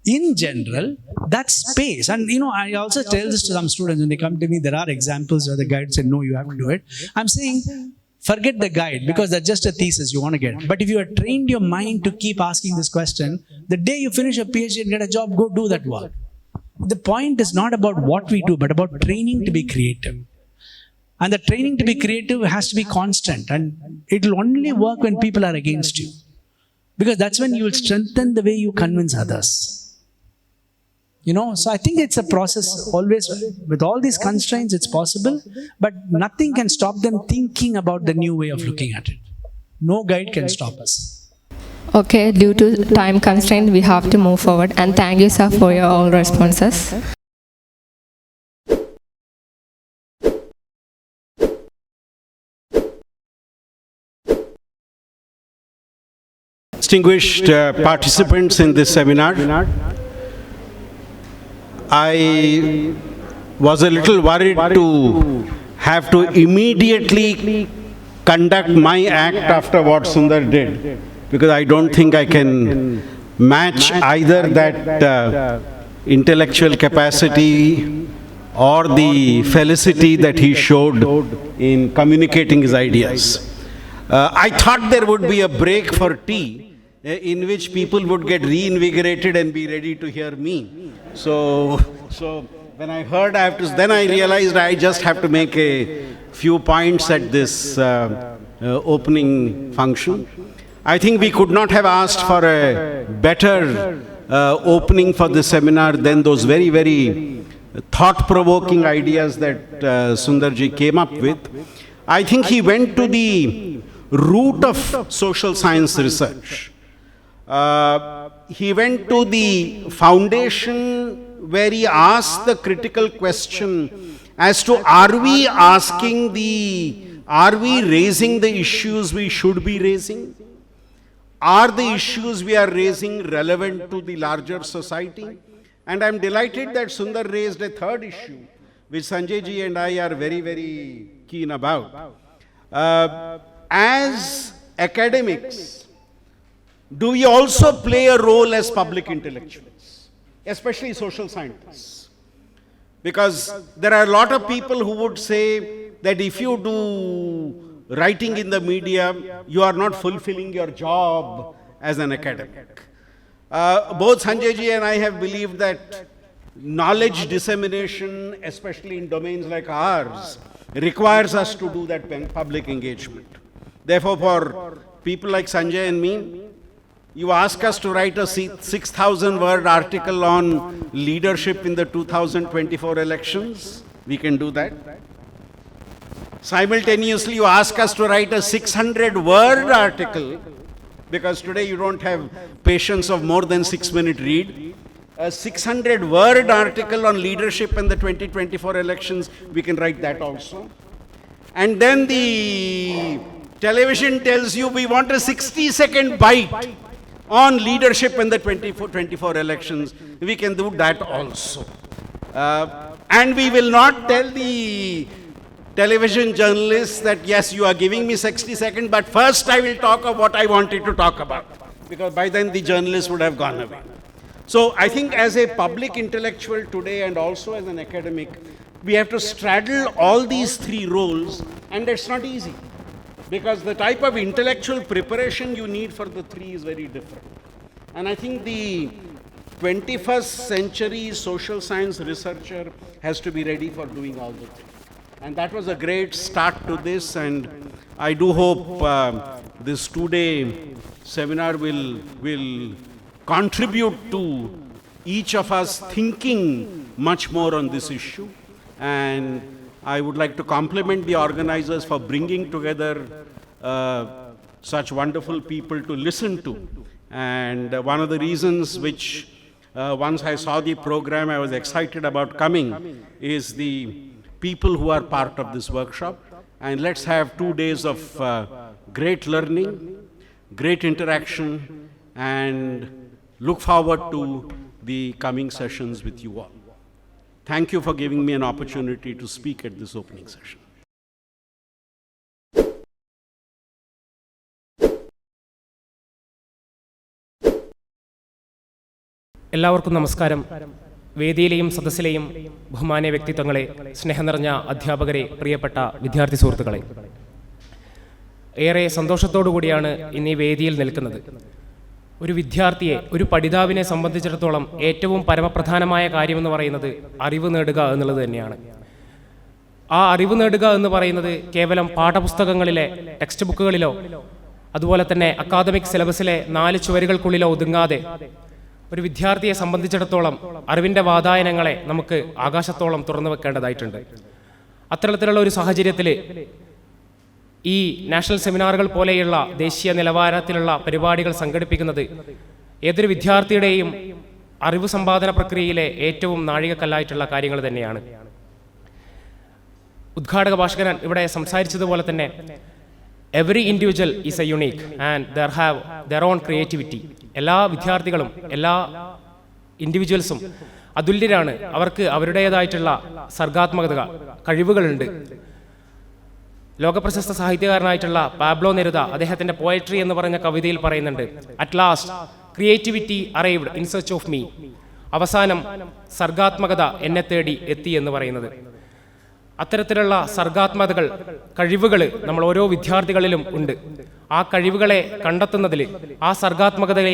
in general, that space, and I also tell this to some students when they come to me, there are examples where the guide said, no, you have to do it. I'm saying, forget the guide, because that's just a thesis you want to get. But if you have trained your mind to keep asking this question, the day you finish your PhD and get a job, go do that work. The point is not about what we do, but about training to be creative. And the training to be creative has to be constant, and it will only work when people are against you. Because that's when you will strengthen the way you convince others. So I think it's a process always. With all these constraints, it's possible, but nothing can stop them thinking about the new way of looking at it. No guide can stop us. Okay, due to time constraint, we have to move forward. And thank you, sir, for your all responses. Distinguished participants in this seminar, I was a little worried to have to immediately conduct my act after what Sundar did, because I don't think I can match either that intellectual capacity or the felicity that he showed in communicating his ideas. I thought there would be a break for tea in which people would get reinvigorated and be ready to hear me. So when I heard then I realized I just have to make a few points at this opening function. I think we could not have asked for a better opening for the seminar than those very, very thought-provoking ideas that Sundarji came up with. I think he went to the root of social science research. He went to the foundation where he asked the critical question as to are we raising the issues we should be raising? Are the issues we are raising relevant to the larger society? And I'm delighted that Sundar raised a third issue, which Sanjay ji and I are very, very keen about. As academics, do we also play a role as public intellectuals, especially social scientists? Because there are a lot of people who would say that if you do writing in the media, you are not fulfilling your job as an academic. Both Sanjay ji and I have believed that knowledge dissemination, especially in domains like ours, requires us to do that public engagement. Therefore, for people like Sanjay and me, you ask us to write a 6,000-word article on leadership in the 2024 elections, we can do that. Simultaneously, you ask us to write a 600-word article, because today you don't have patience of more than 6-minute read. A 600-word article on leadership in the 2024 elections, we can write that also. And then the television tells you we want a 60-second bite on leadership in the 2024 elections, we can do that also. And we will not tell the television journalists that yes, you are giving me 60 seconds, but first I will talk of what I wanted to talk about, because by then the journalists would have gone away. So I think as a public intellectual today and also as an academic, we have to straddle all these three roles, and it's not easy. Because the type of intellectual preparation you need for the three is very different. And I think the 21st century social science researcher has to be ready for doing all the three. And that was a great start to this, and I do hope this two-day seminar will contribute to each of us thinking much more on this issue. And I would like to compliment the organizers for bringing together such wonderful people to listen to. And one of the reasons which once I saw the program, I was excited about coming, is the people who are part of this workshop. And let's have 2 days of great learning, great interaction, and look forward to the coming sessions with you all. Thank you for giving me an opportunity to speak at this opening session. എല്ലാവർക്കും നമസ്കാരം. വേദിയിലെയും സദസ്സിലെയും ബഹുമാന്യ വ്യക്തിത്വങ്ങളെ, സ്നേഹം നിറഞ്ഞ അധ്യാപകരെ, പ്രിയപ്പെട്ട വിദ്യാർത്ഥി സുഹൃത്തുക്കളെ, ഏറെ സന്തോഷത്തോടു കൂടിയാണ് ഇന്ന് ഈ വേദിയിൽ നിൽക്കുന്നത്. ഒരു വിദ്യാർത്ഥിയെ, ഒരു പഠിതാവിനെ സംബന്ധിച്ചിടത്തോളം ഏറ്റവും പരമപ്രധാനമായ കാര്യമെന്ന് പറയുന്നത് അറിവ് നേടുക എന്നുള്ളത് തന്നെയാണ്. ആ അറിവ് നേടുക എന്ന് പറയുന്നത് കേവലം പാഠപുസ്തകങ്ങളിലെ ടെക്സ്റ്റ് ബുക്കുകളിലോ അതുപോലെ തന്നെ അക്കാദമിക് സിലബസിലെ 4 ചുവരുകൾക്കുള്ളിലോ ഒതുങ്ങാതെ ഒരു വിദ്യാർത്ഥിയെ സംബന്ധിച്ചിടത്തോളം അറിവിൻ്റെ വാതായനങ്ങളെ നമുക്ക് ആകാശത്തോളം തുറന്നു വെക്കേണ്ടതായിട്ടുണ്ട്. അത്തരത്തിലുള്ള ഒരു സാഹചര്യത്തിൽ ഈ നാഷണൽ സെമിനാറുകൾ പോലെയുള്ള ദേശീയ നിലവാരത്തിലുള്ള പരിപാടികൾ സംഘടിപ്പിക്കുന്നത് ഏതൊരു വിദ്യാർത്ഥിയുടെയും അറിവ് സമ്പാദന പ്രക്രിയയിലെ ഏറ്റവും നാഴികക്കല്ലായിട്ടുള്ള കാര്യങ്ങൾ തന്നെയാണ്. ഉദ്ഘാടക ഭാഷകൻ ഇവിടെ സംസാരിച്ചതുപോലെ തന്നെ every individual is A unique and there have there on creativity. എല്ലാ വിദ്യാർത്ഥികളും, എല്ലാ ഇൻഡിവിജ്വൽസും അതുല്യരാണ്. അവർക്ക് അവരുടേതായിട്ടുള്ള സർഗാത്മകത, കഴിവുകളുണ്ട്. ലോകപ്രശസ്ത സാഹിത്യകാരനായിട്ടുള്ള പാബ്ലോ നെരുദ അദ്ദേഹത്തിൻ്റെ പോയട്രി എന്ന് പറഞ്ഞ കവിതയിൽ പറയുന്നുണ്ട്, at last creativity arrived in search of me. അവസാനം സർഗാത്മകത എന്നെ തേടി എത്തി എന്ന് പറയുന്നത്. അത്തരത്തിലുള്ള സർഗാത്മകതകൾ, കഴിവുകൾ നമ്മൾ ഓരോ വിദ്യാർത്ഥികളിലും ഉണ്ട്. ആ കഴിവുകളെ കണ്ടെത്തുന്നതിൽ, ആ സർഗാത്മകതയെ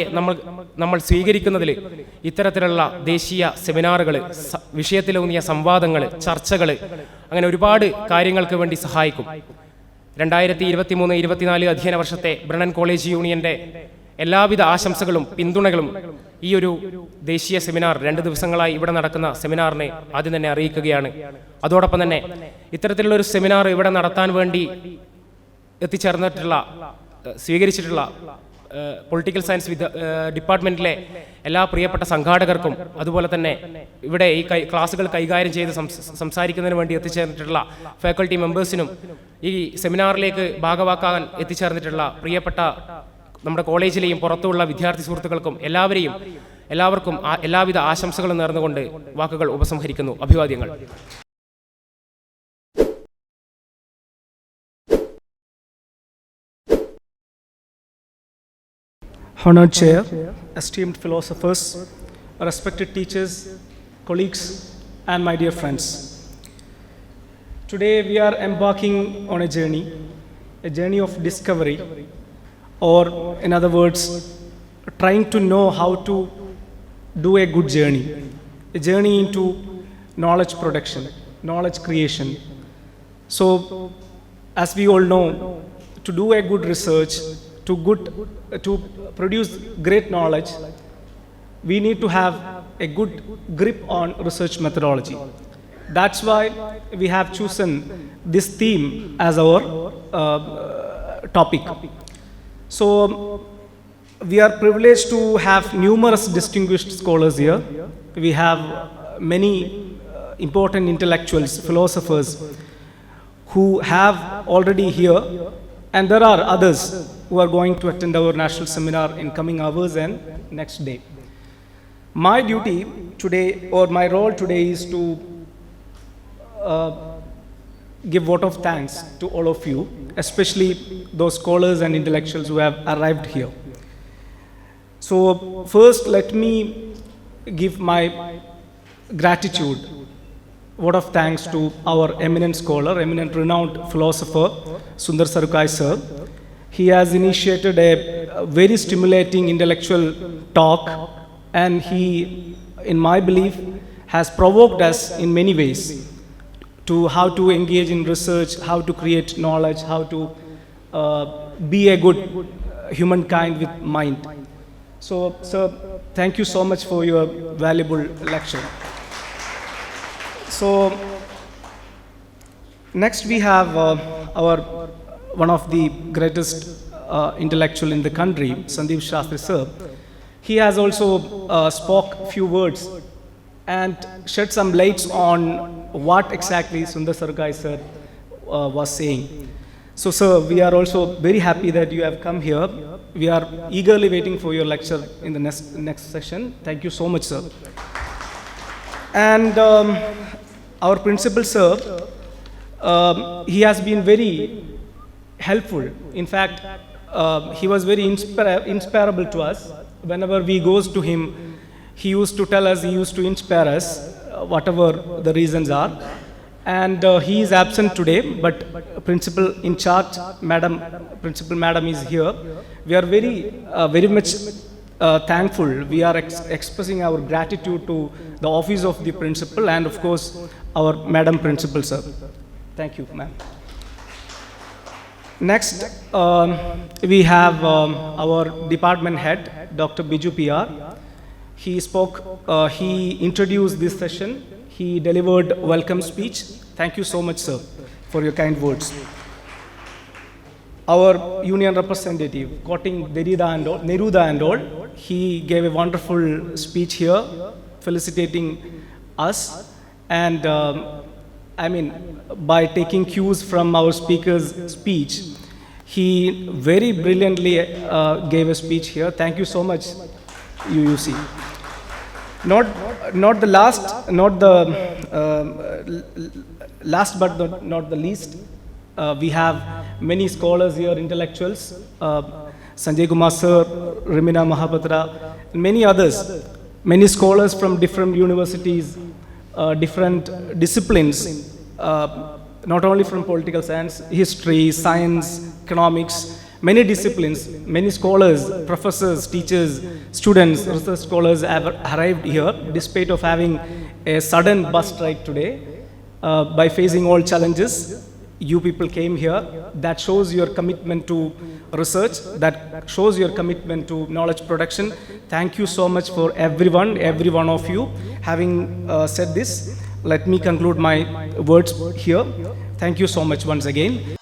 നമ്മൾ സ്വീകരിക്കുന്നതിൽ ഇത്തരത്തിലുള്ള ദേശീയ സെമിനാറുകൾ, വിഷയത്തിലൂന്നിയ സംവാദങ്ങൾ, ചർച്ചകൾ, അങ്ങനെ ഒരുപാട് കാര്യങ്ങൾക്ക് വേണ്ടി സഹായിക്കും. 2023-24 അധ്യയന വർഷത്തെ ബ്രണ്ണൻ കോളേജ് യൂണിയൻ്റെ എല്ലാവിധ ആശംസകളും പിന്തുണകളും ഈ ഒരു ദേശീയ സെമിനാർ, 2 ദിവസങ്ങളായി ഇവിടെ നടക്കുന്ന സെമിനാറിനെ ആദ്യം തന്നെ അറിയിക്കുകയാണ്. അതോടൊപ്പം തന്നെ ഇത്തരത്തിലുള്ളൊരു സെമിനാർ ഇവിടെ നടത്താൻ വേണ്ടി സ്വീകരിച്ചിട്ടുള്ള പൊളിറ്റിക്കൽ സയൻസ് ഡിപ്പാർട്ട്മെൻറ്റിലെ എല്ലാ പ്രിയപ്പെട്ട സംഘാടകർക്കും, അതുപോലെ തന്നെ ഇവിടെ ഈ ക്ലാസ്സുകൾ കൈകാര്യം ചെയ്ത് സംസാരിക്കുന്നതിന് വേണ്ടി എത്തിച്ചേർന്നിട്ടുള്ള ഫാക്കൽറ്റി മെമ്പേഴ്സിനും, ഈ സെമിനാറിലേക്ക് ഭാഗവാക്കാൻ എത്തിച്ചേർന്നിട്ടുള്ള പ്രിയപ്പെട്ട നമ്മുടെ കോളേജിലെയും പുറത്തുള്ള വിദ്യാർത്ഥി സുഹൃത്തുക്കൾക്കും എല്ലാവർക്കും എല്ലാവിധ ആശംസകളും നേർന്നുകൊണ്ട് വാക്കുകൾ ഉപസംഹരിക്കുന്നു. അഭിവാദ്യങ്ങൾ. Honored Chair, esteemed philosophers, respected teachers, colleagues, and my dear friends. Today we are embarking on a journey of discovery, or in other words, trying to know how to do a good journey, a journey into knowledge production, knowledge creation. So, as we all know, to do a good research, to produce great knowledge, we need to have a good grip on research methodology. That's why we have chosen this theme as our topic. So we are privileged to have numerous distinguished scholars here. We have many important intellectuals, philosophers who have already here, and there are others who are going to attend our national seminar in coming hours and next day. My duty today, or my role today, is to give vote of thanks to all of you, especially those scholars and intellectuals who have arrived here. So first, let me give my gratitude, vote of thanks to our eminent scholar, eminent renowned philosopher, Sundar Sarukkai sir. He has initiated a very stimulating intellectual talk, and he, in my belief, has provoked us in many ways to how to engage in research, how to create knowledge, how to be a good humankind with mind. So, sir, thank you so much for your valuable lecture. So, next we have our one of the greatest intellectual in the country, Sandeep Shastri sir. He has also spoke few words and shed some lights on what exactly Sundar Sargai sir was saying. So, sir, we are also very happy that you have come here. We are eagerly waiting for your lecture in the next session. Thank you so much, sir. And our principal, sir, he has been very helpful. In fact, he was very inspirable to us. Whenever we goes to him, he used to tell us, he used to inspire us, whatever the reasons are. And he is absent today, but principal in charge, principal madam is here. We are very much thankful. We are expressing our gratitude to the office of the principal and of course our madam principal, sir. Thank you, ma'am. Next, we have our department head, Dr. Biju PR. He spoke, he introduced this session. He delivered a welcome speech. Thank you so much, sir, for your kind words. Our union representative, quoting Neruda and all, he gave a wonderful speech here, felicitating us. And I mean, by taking cues from our speaker's speech, he very brilliantly gave a speech here. Thank you so much, UUC. Not the last, not the last but not the least, we have many scholars here, intellectuals, Sanjay Kumar sir, Rimina Mahapatra, and many others, many scholars from different universities, different disciplines, not only from political science, history, science, economics, many disciplines, many scholars, professors, teachers, students, research scholars have arrived here despite of having a sudden bus strike today. By facing all challenges, you people came here. That shows your commitment to research, that shows your commitment to knowledge production. Thank you so much for every one of you. Having said this, let me conclude my words here. Thank you so much once again.